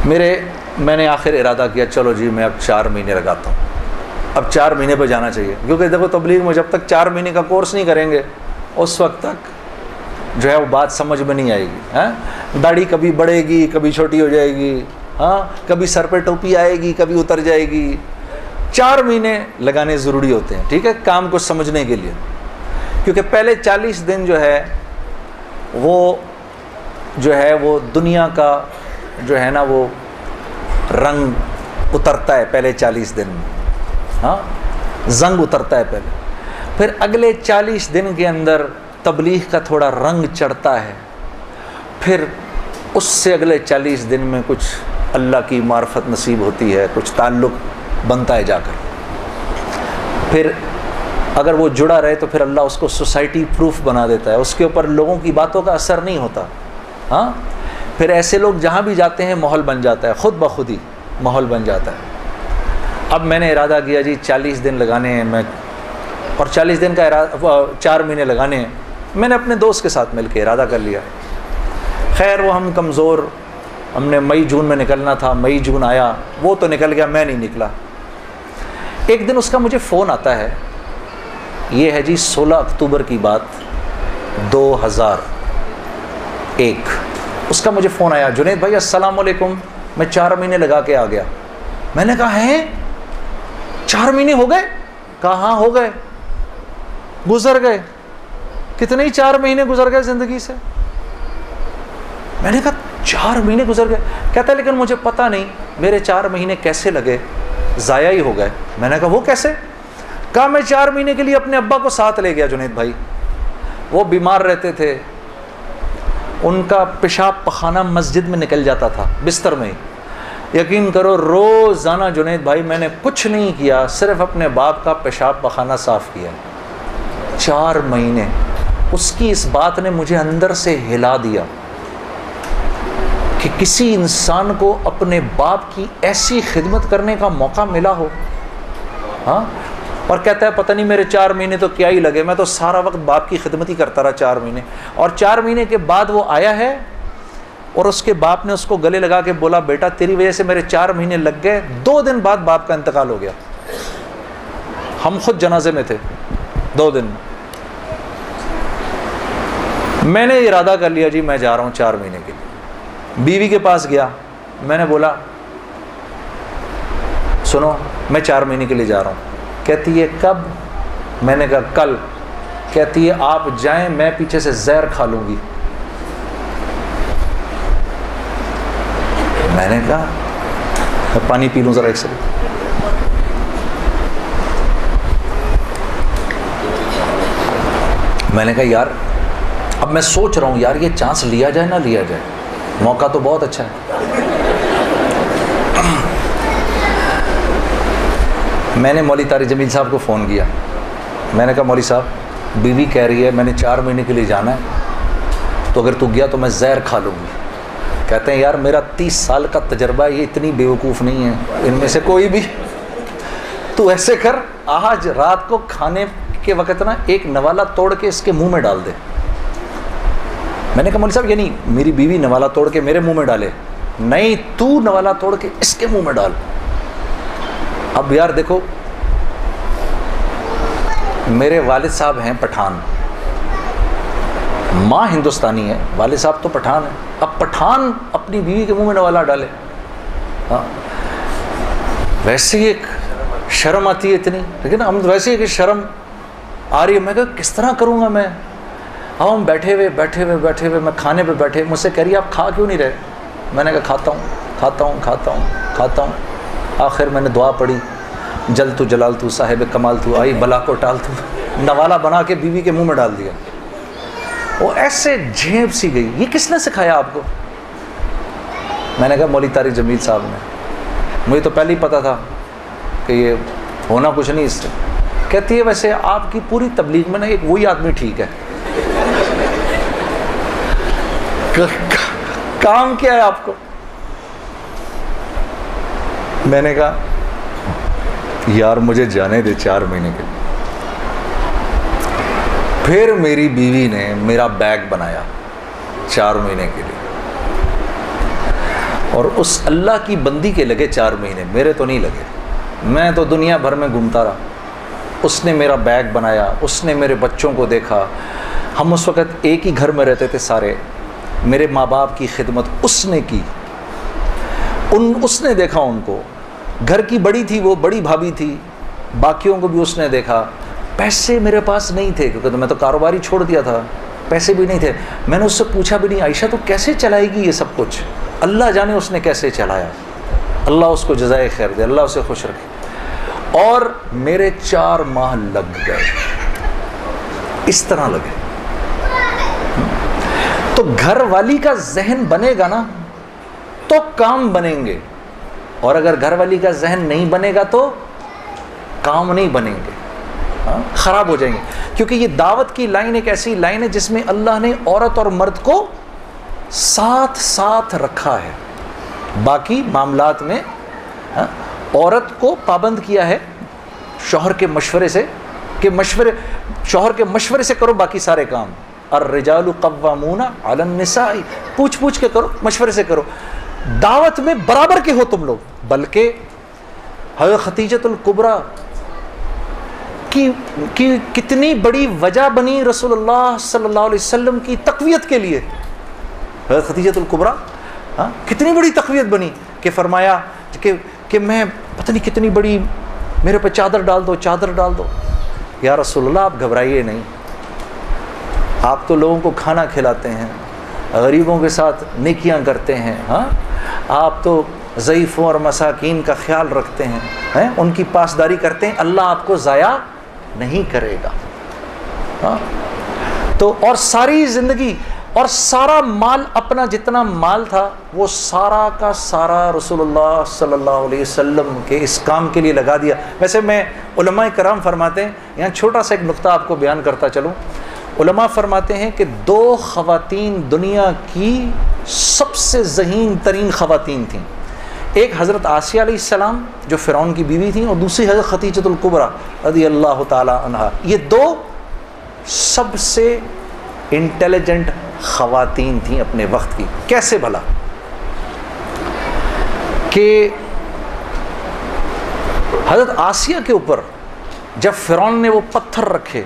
میں نے آخر ارادہ کیا چلو جی میں اب 4 مہینے لگاتا ہوں، اب 4 مہینے پہ جانا چاہیے، کیونکہ دیکھو تبلیغ میں جب تک 4 مہینے کا کورس نہیں کریں گے اس وقت تک جو ہے وہ بات سمجھ میں نہیں آئے گی۔ ہاں داڑھی کبھی بڑھے گی کبھی چھوٹی ہو جائے گی، ہاں کبھی سر پہ ٹوپی آئے گی کبھی اتر جائے گی۔ 4 مہینے لگانے ضروری ہوتے ہیں، ٹھیک ہے، کام کو سمجھنے کے لیے، کیونکہ پہلے 40 دن جو ہے وہ دنیا کا جو ہے نا وہ رنگ اترتا ہے پہلے 40 دن میں، ہاں زنگ اترتا ہے پہلے، پھر اگلے 40 دن کے اندر تبلیغ کا تھوڑا رنگ چڑھتا ہے، پھر اس سے اگلے 40 دن میں کچھ اللہ کی معرفت نصیب ہوتی ہے، کچھ تعلق بنتا ہے جا کر، پھر اگر وہ جڑا رہے تو پھر اللہ اس کو سوسائٹی پروف بنا دیتا ہے، اس کے اوپر لوگوں کی باتوں کا اثر نہیں ہوتا۔ ہاں پھر ایسے لوگ جہاں بھی جاتے ہیں ماحول بن جاتا ہے، خود بخود ہی ماحول بن جاتا ہے۔ اب میں نے ارادہ کیا جی 40 دن لگانے ہیں، اور 40 دن کا 4 مہینے لگانے ہیں، میں نے اپنے دوست کے ساتھ مل کے ارادہ کر لیا۔ خیر وہ ہم کمزور، ہم نے مئی جون میں نکلنا تھا، مئی جون آیا، وہ تو نکل گیا، میں نہیں نکلا۔ ایک دن اس کا مجھے فون آتا ہے، یہ ہے جی 16 اکتوبر کی بات 2001، اس کا مجھے فون آیا، جنید بھائی السلام علیکم، میں 4 مہینے لگا کے آ گیا۔ میں نے کہا ہیں 4 مہینے ہو گئے؟ کہا ہاں ہو گئے، گزر گئے۔ کتنے ہی 4 مہینے گزر گئے زندگی سے؟ میں نے کہا 4 مہینے گزر گئے؟ کہتا ہے لیکن مجھے پتہ نہیں میرے 4 مہینے کیسے لگے، ضائع ہی ہو گئے۔ میں نے کہا وہ کیسے؟ کہا میں 4 مہینے کے لیے اپنے ابا کو ساتھ لے گیا جنید بھائی، وہ بیمار رہتے تھے، ان کا پیشاب پخانہ مسجد میں نکل جاتا تھا بستر میں ہی، یقین کرو روزانہ جنید بھائی میں نے کچھ نہیں کیا، صرف اپنے باپ کا پیشاب پخانہ صاف کیا۔ 4 مہینے اس کی اس بات نے مجھے اندر سے ہلا دیا کہ کسی انسان کو اپنے باپ کی ایسی خدمت کرنے کا موقع ملا ہو، ہاں، اور کہتا ہے پتہ نہیں میرے 4 مہینے تو کیا ہی لگے، میں تو سارا وقت باپ کی خدمت ہی کرتا رہا 4 مہینے۔ اور 4 مہینے کے بعد وہ آیا ہے اور اس کے باپ نے اس کو گلے لگا کے بولا بیٹا تیری وجہ سے میرے 4 مہینے لگ گئے۔ 2 دن بعد باپ کا انتقال ہو گیا، ہم خود جنازے میں تھے 2 دن میں نے ارادہ کر لیا جی میں جا رہا ہوں 4 مہینے کے لیے۔ بیوی کے پاس گیا، میں نے بولا سنو میں 4 مہینے کے لیے جا رہا ہوں۔ کہتی ہے کب؟ میں نے کہا کل۔ کہتی ہے آپ جائیں میں پیچھے سے زہر کھا لوں گی۔ میں نے کہا پانی پی لوں ذرا ایک سیکنڈ۔ میں نے کہا یار اب میں سوچ رہا ہوں یار یہ چانس لیا جائے نہ لیا جائے، موقع تو بہت اچھا ہے۔ میں نے مولوی طارق جمیل صاحب کو فون کیا، میں نے کہا مولوی صاحب بیوی کہہ رہی ہے میں نے 4 مہینے کے لیے جانا ہے، تو اگر تو گیا تو میں زہر کھا لوں گی۔ کہتے ہیں یار میرا 30 سال کا تجربہ ہے، یہ اتنی بیوقوف نہیں ہے ان میں سے کوئی بھی، تو ایسے کر آج رات کو کھانے کے وقت نا ایک نوالا توڑ کے اس کے منہ میں ڈال دے۔ میں نے کہا مولوی صاحب یعنی میری بیوی نوالا توڑ کے میرے منہ میں ڈالے؟ نہیں، تو نوالا توڑ کے اس کے منہ میں ڈال۔ اب یار دیکھو میرے والد صاحب ہیں پٹھان، ماں ہندوستانی ہے، والد صاحب تو پٹھان ہے، اب پٹھان اپنی بیوی کے منہ میں نوالا ڈالے، ہاں ویسے ہی ایک شرم آتی ہے اتنی، لیکن ہم ویسے ہی کہ شرم آ رہی ہے۔ میں کہا کس طرح کروں گا میں؟ اب ہم بیٹھے ہوئے میں کھانے پہ بیٹھے، مجھ سے کہہ رہی ہے آپ کھا کیوں نہیں رہے؟ میں نے کہا کھاتا ہوں۔ آخر میں نے دعا پڑھی جل تو جلال تو صاحب کمال تو آئی بلا کو ٹال تو، نوالا بنا کے بیوی کے منہ میں ڈال دیا۔ وہ ایسے جھیب سی گئی، یہ کس نے سکھایا آپ کو؟ میں نے کہا مولوی طارق جمیل صاحب نے۔ مجھے تو پہلے ہی پتا تھا کہ یہ ہونا کچھ نہیں اس سے۔ کہتی ہے ویسے آپ کی پوری تبلیغ میں نا ایک وہی آدمی ٹھیک ہے، کام کیا ہے آپ کو؟ میں نے کہا یار مجھے جانے دے 4 مہینے کے لیے۔ پھر میری بیوی نے میرا بیگ بنایا 4 مہینے کے لیے، اور اس اللہ کی بندی کے لگے 4 مہینے، میرے تو نہیں لگے، میں تو دنیا بھر میں گھومتا رہا۔ اس نے میرا بیگ بنایا، اس نے میرے بچوں کو دیکھا، ہم اس وقت ایک ہی گھر میں رہتے تھے سارے، میرے ماں باپ کی خدمت اس نے کی، اس نے دیکھا ان کو، گھر کی بڑی تھی وہ، بڑی بھابھی تھی، باقیوں کو بھی اس نے دیکھا۔ پیسے میرے پاس نہیں تھے کیونکہ میں تو کاروباری چھوڑ دیا تھا، پیسے بھی نہیں تھے۔ میں نے اس سے پوچھا بھی نہیں عائشہ تو کیسے چلائے گی یہ سب کچھ؟ اللہ جانے اس نے کیسے چلایا، اللہ اس کو جزائے خیر دے، اللہ اسے خوش رکھے۔ اور میرے 4 ماہ لگ گئے، اس طرح لگے۔ تو گھر والی کا ذہن بنے گا نا تو کام بنیں گے، اور اگر گھر والی کا ذہن نہیں بنے گا تو کام نہیں بنیں گے، خراب ہو جائیں گے۔ کیونکہ یہ دعوت کی لائن ایک ایسی لائن ہے جس میں اللہ نے عورت اور مرد کو ساتھ ساتھ رکھا ہے، باقی معاملات میں عورت کو پابند کیا ہے شوہر کے مشورے سے، کہ شوہر کے مشورے سے کرو باقی سارے کام۔ الرجال قوامون علی النساء، پوچھ کے کرو، مشورے سے کرو۔ دعوت میں برابر کے ہو تم لوگ، بلکہ حضرت خدیجۃ الکبریٰ کی کتنی بڑی وجہ بنی رسول اللہ صلی اللہ علیہ وسلم کی تقویت کے لیے۔ حضرت خدیجۃ الکبریٰ کتنی بڑی تقویت بنی کہ فرمایا کہ میں پتہ نہیں کتنی بڑی، میرے پہ چادر ڈال دو۔ یا رسول اللہ آپ گھبرائیے نہیں، آپ تو لوگوں کو کھانا کھلاتے ہیں، غریبوں کے ساتھ نیکیاں کرتے ہیں، ہاں آپ تو ضعیفوں اور مساکین کا خیال رکھتے ہیں، ان کی پاسداری کرتے ہیں، اللہ آپ کو ضائع نہیں کرے گا. ہاں تو اور ساری زندگی اور سارا مال، اپنا جتنا مال تھا وہ سارا کا سارا رسول اللہ صلی اللہ علیہ وسلم کے اس کام کے لیے لگا دیا. ویسے میں علماء کرام فرماتے ہیں، یہاں چھوٹا سا ایک نقطہ آپ کو بیان کرتا چلوں. علماء فرماتے ہیں کہ 2 خواتین دنیا کی سب سے ذہین ترین خواتین تھیں. ایک حضرت آسیہ علیہ السلام جو فرعون کی بیوی تھیں، اور دوسری حضرت خدیجۃ الکبریٰ رضی اللہ تعالی عنہا. یہ 2 سب سے انٹیلیجنٹ خواتین تھیں اپنے وقت کی. کیسے بھلا؟ کہ حضرت آسیہ کے اوپر جب فرعون نے وہ پتھر رکھے،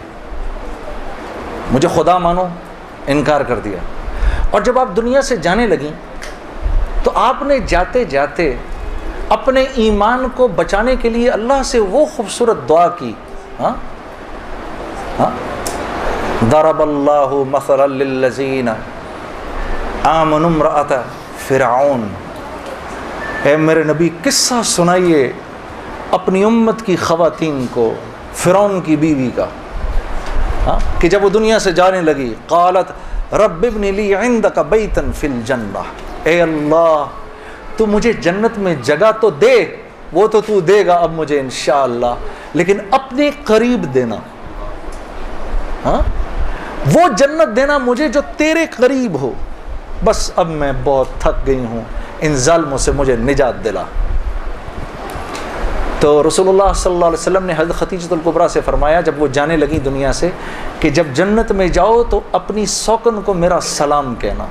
مجھے خدا مانو، انکار کر دیا، اور جب آپ دنیا سے جانے لگیں تو آپ نے جاتے جاتے اپنے ایمان کو بچانے کے لیے اللہ سے وہ خوبصورت دعا کی. ہاں ہاں ضرب اللہ مثلا للذین آمنوا امرأۃ فرعون. اے میرے نبی قصہ سنائیے اپنی امت کی خواتین کو فرعون کی بیوی کا، کہ جب وہ دنیا سے جانے لگی قالت رب ابن لی عندک بیتا فی الجنہ. اے اللہ تو مجھے جنت میں جگہ تو دے، وہ تو دے گا اب مجھے انشاءاللہ، لیکن اپنے قریب دینا. ہاں وہ جنت دینا مجھے جو تیرے قریب ہو. بس اب میں بہت تھک گئی ہوں، ان ظالموں سے مجھے نجات دلا. تو رسول اللہ صلی اللہ علیہ وسلم نے حضرت خدیجۃ الکبریٰ سے فرمایا جب وہ جانے لگیں دنیا سے کہ جب جنت میں جاؤ تو اپنی سوکن کو میرا سلام کہنا.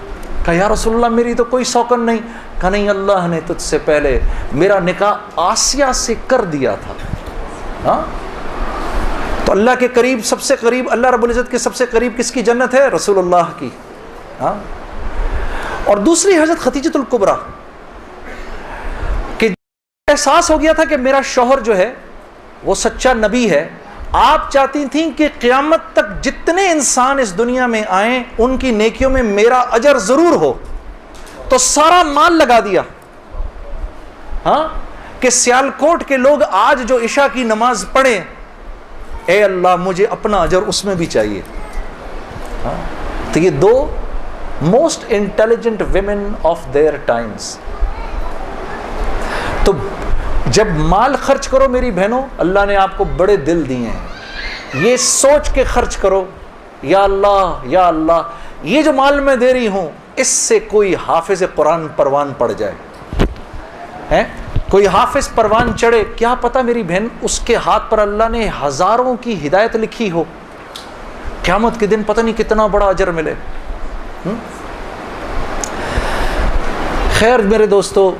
کہا یا رسول اللہ میری تو کوئی سوکن نہیں. کہا نہیں، اللہ نے تجھ سے پہلے میرا نکاح آسیہ سے کر دیا تھا. ہاں تو اللہ کے قریب، سب سے قریب، اللہ رب العزت کے سب سے قریب کس کی جنت ہے؟ رسول اللہ کی. ہاں اور دوسری حضرت خدیجۃ الکبریٰ کہ احساس ہو گیا تھا کہ میرا شوہر جو ہے وہ سچا نبی ہے. آپ چاہتی تھیں کہ قیامت تک جتنے انسان اس دنیا میں آئیں ان کی نیکیوں میں میرا اجر ضرور ہو، تو سارا مال لگا دیا. ہاں کہ سیالکوٹ کے لوگ آج جو عشاء کی نماز پڑھیں، اے اللہ مجھے اپنا اجر اس میں بھی چاہیے. تو یہ 2 most intelligent women of their times. تو جب مال خرچ کرو میری بہنوں، اللہ نے آپ کو بڑے دل دیے ہیں، یہ سوچ کے خرچ کرو یا اللہ یا اللہ یہ جو مال میں دے رہی ہوں اس سے کوئی حافظ قرآن پروان پڑ جائے، کوئی حافظ پروان چڑھے، کیا پتہ میری بہن اس کے ہاتھ پر اللہ نے ہزاروں کی ہدایت لکھی ہو، قیامت کے دن پتہ نہیں کتنا بڑا اجر ملے. خیر میرے دوستو،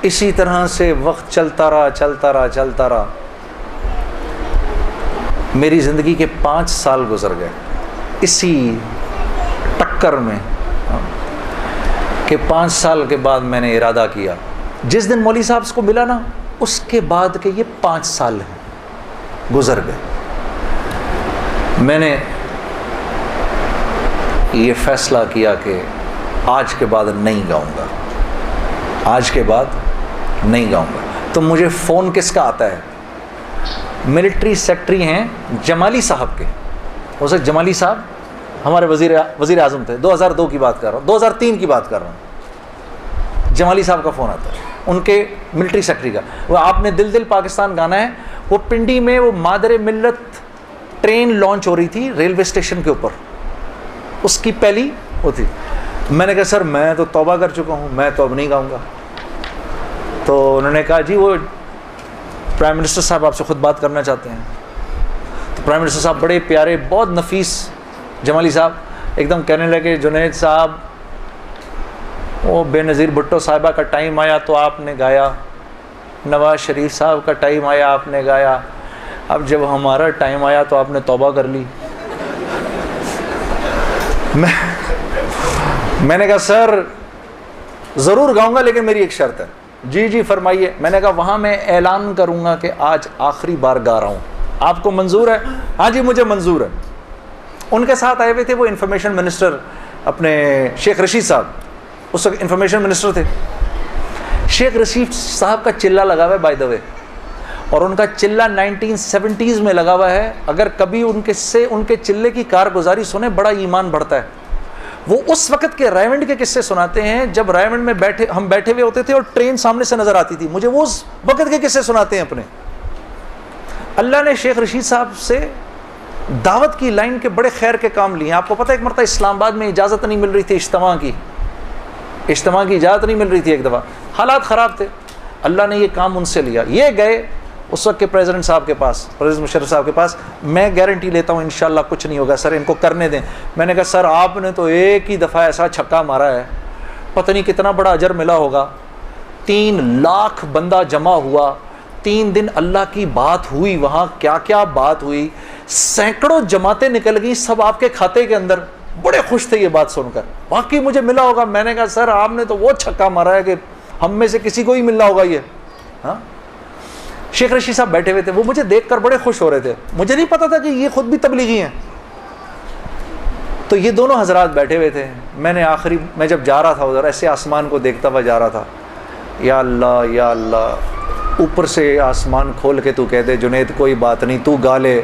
اسی طرح سے وقت چلتا رہا. میری زندگی کے 5 سال گزر گئے اسی ٹکر میں کہ 5 سال کے بعد میں نے ارادہ کیا، جس دن مولوی صاحب کو ملا نا اس کے بعد کہ یہ 5 سال ہیں گزر گئے، میں نے یہ فیصلہ کیا کہ آج کے بعد نہیں گاؤں گا، آج کے بعد نہیں گاؤں گا. تو مجھے فون کس کا آتا ہے؟ ملٹری سیکٹری ہیں جمالی صاحب کے. ہو سکتا جمالی صاحب ہمارے وزیر اعظم تھے، 2002 کی بات کر رہا ہوں، 2003 کی بات کر رہا ہوں. جمالی صاحب کا فون آتا ہے، ان کے ملٹری سیکٹری کا. وہ آپ نے دل دل پاکستان گانا ہے، وہ پنڈی میں وہ مادر ملت ٹرین لانچ ہو رہی تھی ریلوے اسٹیشن کے اوپر، اس کی پہلی وہ تھی. میں نے کہا سر میں تو توبہ کر چکا ہوں، میں تو اب نہیں گاؤں گا. تو انہوں نے کہا جی وہ پرائم منسٹر صاحب آپ سے خود بات کرنا چاہتے ہیں. تو پرائم منسٹر صاحب بڑے پیارے بہت نفیس جمالی صاحب ایک دم کہنے لگے جنید صاحب وہ بے نظیر بھٹو صاحبہ کا ٹائم آیا تو آپ نے گایا، نواز شریف صاحب کا ٹائم آیا آپ نے گایا، اب جب ہمارا ٹائم آیا تو آپ نے توبہ کر لی. میں نے کہا سر ضرور گاؤں گا لیکن میری ایک شرط ہے. جی جی فرمائیے. میں نے کہا وہاں میں اعلان کروں گا کہ آج آخری بار گا رہا ہوں، آپ کو منظور ہے؟ ہاں جی مجھے منظور ہے. ان کے ساتھ آئے ہوئے تھے وہ انفارمیشن منسٹر اپنے شیخ رشید صاحب، اس وقت انفارمیشن منسٹر تھے. شیخ رشید صاحب کا چلہ لگا ہوا ہے بائی دا وے، اور ان کا چلہ 1970s میں لگا ہوا ہے. اگر کبھی ان کے چلے کی کارگزاری سنیں بڑا ایمان بڑھتا ہے. وہ اس وقت کے رائمنڈ کے قصے سناتے ہیں جب رائمنڈ میں ہم بیٹھے ہوئے ہوتے تھے اور ٹرین سامنے سے نظر آتی تھی. مجھے وہ اس وقت کے قصے سناتے ہیں اپنے. اللہ نے شیخ رشید صاحب سے دعوت کی لائن کے بڑے خیر کے کام لیے ہیں. آپ کو پتہ ہے ایک مرتبہ اسلام آباد میں اجازت نہیں مل رہی تھی اجتماع کی اجازت نہیں مل رہی تھی. ایک دفعہ حالات خراب تھے, اللہ نے یہ کام ان سے لیا. یہ گئے اس وقت کے پریزیڈنٹ صاحب کے پاس, پریزیڈنٹ مشرف صاحب کے پاس. میں گارنٹی لیتا ہوں انشاءاللہ کچھ نہیں ہوگا سر, ان کو کرنے دیں. میں نے کہا سر آپ نے تو ایک ہی دفعہ ایسا چھکا مارا ہے, پتہ نہیں کتنا بڑا اجر ملا ہوگا. 3 لاکھ بندہ جمع ہوا, 3 دن اللہ کی بات ہوئی, وہاں کیا کیا بات ہوئی, سینکڑوں جماعتیں نکل گئیں سب آپ کے کھاتے کے اندر. بڑے خوش تھے یہ بات سن کر, واقعی مجھے ملا ہوگا. میں نے کہا سر آپ نے تو وہ چھکا مارا ہے کہ ہم میں سے کسی کو ہی ملنا ہوگا یہ. ہاں, شیخ رشید صاحب بیٹھے ہوئے تھے, وہ مجھے دیکھ کر بڑے خوش ہو رہے تھے. مجھے نہیں پتا تھا کہ یہ خود بھی تبلیغی ہیں. تو یہ دونوں حضرات بیٹھے ہوئے تھے. میں جب جا رہا تھا ادھر ایسے آسمان کو دیکھتا ہوا جا رہا تھا. یا اللہ, اوپر سے آسمان کھول کے تو کہہ دے جنید کوئی بات نہیں, تو گا لے.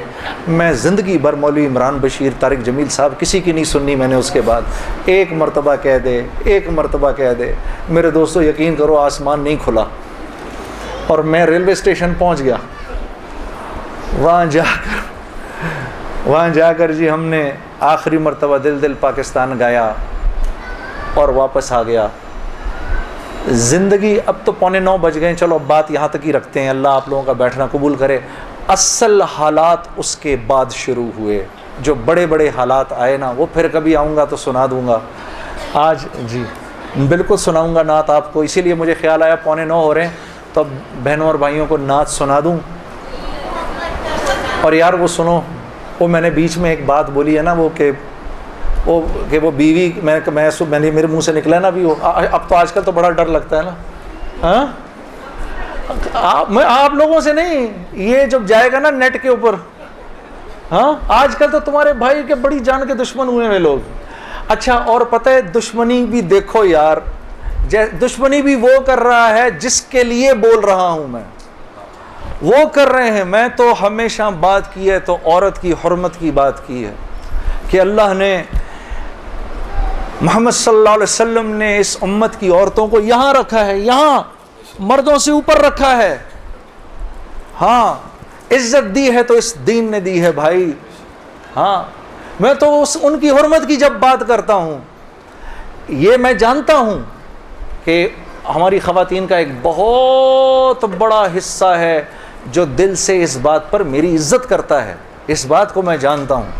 میں زندگی بھر مولوی عمران بشیر, طارق جمیل صاحب کسی کی نہیں سننی میں نے. اس کے بعد ایک مرتبہ کہہ دے. میرے دوستو یقین کرو آسمان نہیں کھلا, اور میں ریلوے اسٹیشن پہنچ گیا. وہاں جا کر جی ہم نے آخری مرتبہ دل پاکستان گایا اور واپس آ گیا. زندگی اب تو 8:45 بج گئے, چلو اب بات یہاں تک ہی رکھتے ہیں, اللہ آپ لوگوں کا بیٹھنا قبول کرے. اصل حالات اس کے بعد شروع ہوئے, جو بڑے حالات آئے نا, وہ پھر کبھی آؤں گا تو سنا دوں گا. آج جی بالکل سناؤں گا نعت آپ کو, اسی لیے مجھے خیال آیا 8:45 ہو رہے ہیں تو اب بہنوں اور بھائیوں کو نعت سنا دوں. اور یار وہ سنو, وہ میں نے بیچ میں ایک بات بولی ہے نا, وہ وہ بیوی, میرے منہ سے نکلا ہے نا, وہ اب تو آج کل تو بڑا ڈر لگتا ہے نا. ہاں, میں آپ لوگوں سے نہیں, یہ جب جائے گا نا نیٹ کے اوپر. ہاں, آج کل تو تمہارے بھائی کے بڑی جان کے دشمن ہوئے ہیں لوگ. اچھا, اور پتہ ہے دشمنی بھی دیکھو یار, دشمنی بھی وہ کر رہا ہے جس کے لیے بول رہا ہوں میں, وہ کر رہے ہیں. میں تو ہمیشہ بات کی ہے تو عورت کی حرمت کی بات کی ہے کہ اللہ نے, محمد صلی اللہ علیہ وسلم نے اس امت کی عورتوں کو یہاں رکھا ہے, یہاں مردوں سے اوپر رکھا ہے. ہاں, عزت دی ہے تو اس دین نے دی ہے بھائی. ہاں, میں تو ان کی حرمت کی جب بات کرتا ہوں, یہ میں جانتا ہوں کہ ہماری خواتین کا ایک بہت بڑا حصہ ہے جو دل سے اس بات پر میری عزت کرتا ہے, اس بات کو میں جانتا ہوں.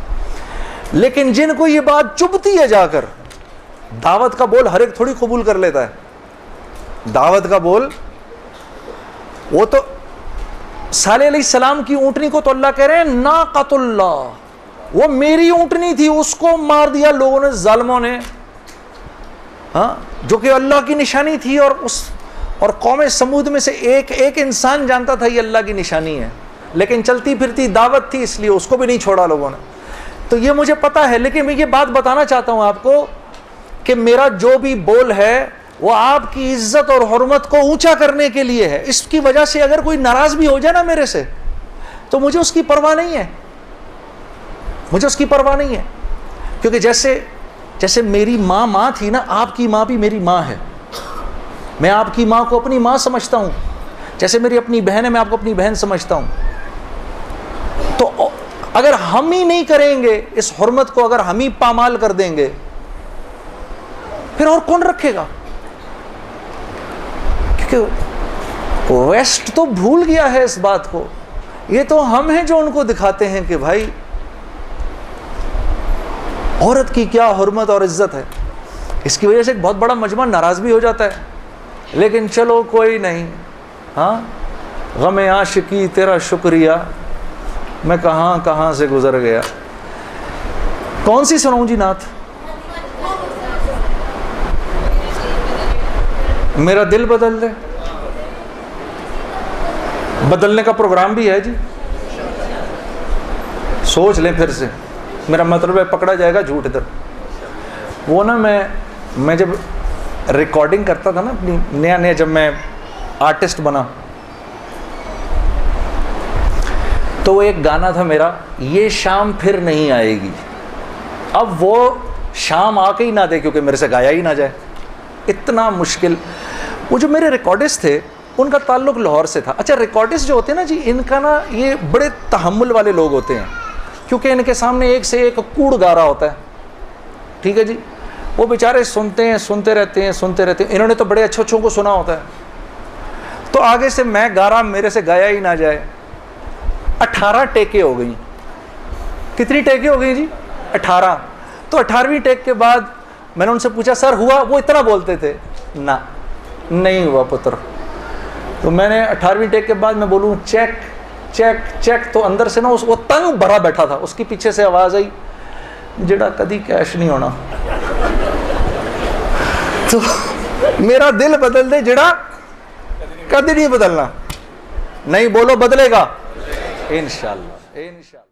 لیکن جن کو یہ بات چبھتی ہے جا کر, دعوت کا بول ہر ایک تھوڑی قبول کر لیتا ہے. دعوت کا بول, وہ تو صالح علیہ السلام کی اونٹنی کو تو اللہ کہہ رہے ہیں ناقۃ اللہ, وہ میری اونٹنی تھی, اس کو مار دیا لوگوں نے, ظالموں نے. ہاں, جو کہ اللہ کی نشانی تھی, اور قوم سمود میں سے ایک انسان جانتا تھا یہ اللہ کی نشانی ہے, لیکن چلتی پھرتی دعوت تھی اس لیے اس کو بھی نہیں چھوڑا لوگوں نے. تو یہ مجھے پتا ہے, لیکن میں یہ بات بتانا چاہتا ہوں آپ کو کہ میرا جو بھی بول ہے وہ آپ کی عزت اور حرمت کو اونچا کرنے کے لیے ہے. اس کی وجہ سے اگر کوئی ناراض بھی ہو جائے نا میرے سے, تو مجھے اس کی پرواہ نہیں ہے, مجھے اس کی پرواہ نہیں ہے. کیونکہ جیسے میری ماں تھی نا, آپ کی ماں بھی میری ماں ہے. میں آپ کی ماں کو اپنی ماں سمجھتا ہوں, جیسے میری اپنی بہن ہے میں آپ کو اپنی بہن سمجھتا ہوں. تو اگر ہم ہی نہیں کریں گے اس حرمت کو, اگر ہم ہی پامال کر دیں گے, پھر اور کون رکھے گا؟ کیونکہ ویسٹ تو بھول گیا ہے اس بات کو. یہ تو ہم ہیں جو ان کو دکھاتے ہیں کہ بھائی عورت کی کیا حرمت اور عزت ہے. اس کی وجہ سے ایک بہت بڑا مجمع ناراض بھی ہو جاتا ہے, لیکن چلو کوئی نہیں. ہاں, غم عاشقی تیرا شکریہ, میں کہاں سے گزر گیا. کون سی سناؤں جی نعت؟ میرا دل بدل دے, بدلنے کا پروگرام بھی ہے جی, سوچ لیں پھر سے. میرا مطلب ہے پکڑا جائے گا جھوٹ ادھر. وہ نا میں جب ریکارڈنگ کرتا تھا نا اپنی, نیا جب میں آرٹسٹ بنا, تو وہ ایک گانا تھا میرا, یہ شام پھر نہیں آئے گی. اب وہ شام آ کے ہی نہ دے کیونکہ میرے سے گایا ہی نہ جائے, اتنا مشکل. وہ جو میرے ریکارڈسٹ تھے ان کا تعلق لاہور سے تھا. اچھا ریکارڈسٹ جو ہوتے ہیں نا جی, ان کا نا یہ بڑے تحمل والے لوگ ہوتے ہیں, کیونکہ ان کے سامنے ایک سے ایک کوڑ گا رہا ہوتا ہے, ٹھیک ہے جی. وہ بیچارے سنتے ہیں, سنتے رہتے ہیں, سنتے رہتے ہیں. انہوں نے تو بڑے اچھوں کو سنا ہوتا ہے, تو آگے سے میں گا رہا, میرے سے گایا ہی نہ جائے. 18 ٹیکیں ہو گئیں. کتنی ٹیکیں ہو گئی جی؟ 18. تو 18ویں ٹیک کے بعد میں نے ان سے پوچھا سر ہوا؟ وہ اتنا بولتے تھے, نہ نہیں ہوا پتر. تو میں نے 18ویں ٹیک کے بعد میں بولوں چیک چیک چیک, تو اندر سے نا وہ تنگ بھرا بیٹھا تھا, اس کی پیچھے سے آواز آئی, جڑا کدی کیش نہیں ہونا. تو میرا دل بدل دے, جڑا کدی نہیں بدلنا. نہیں بولو بدلے گا انشاءاللہ.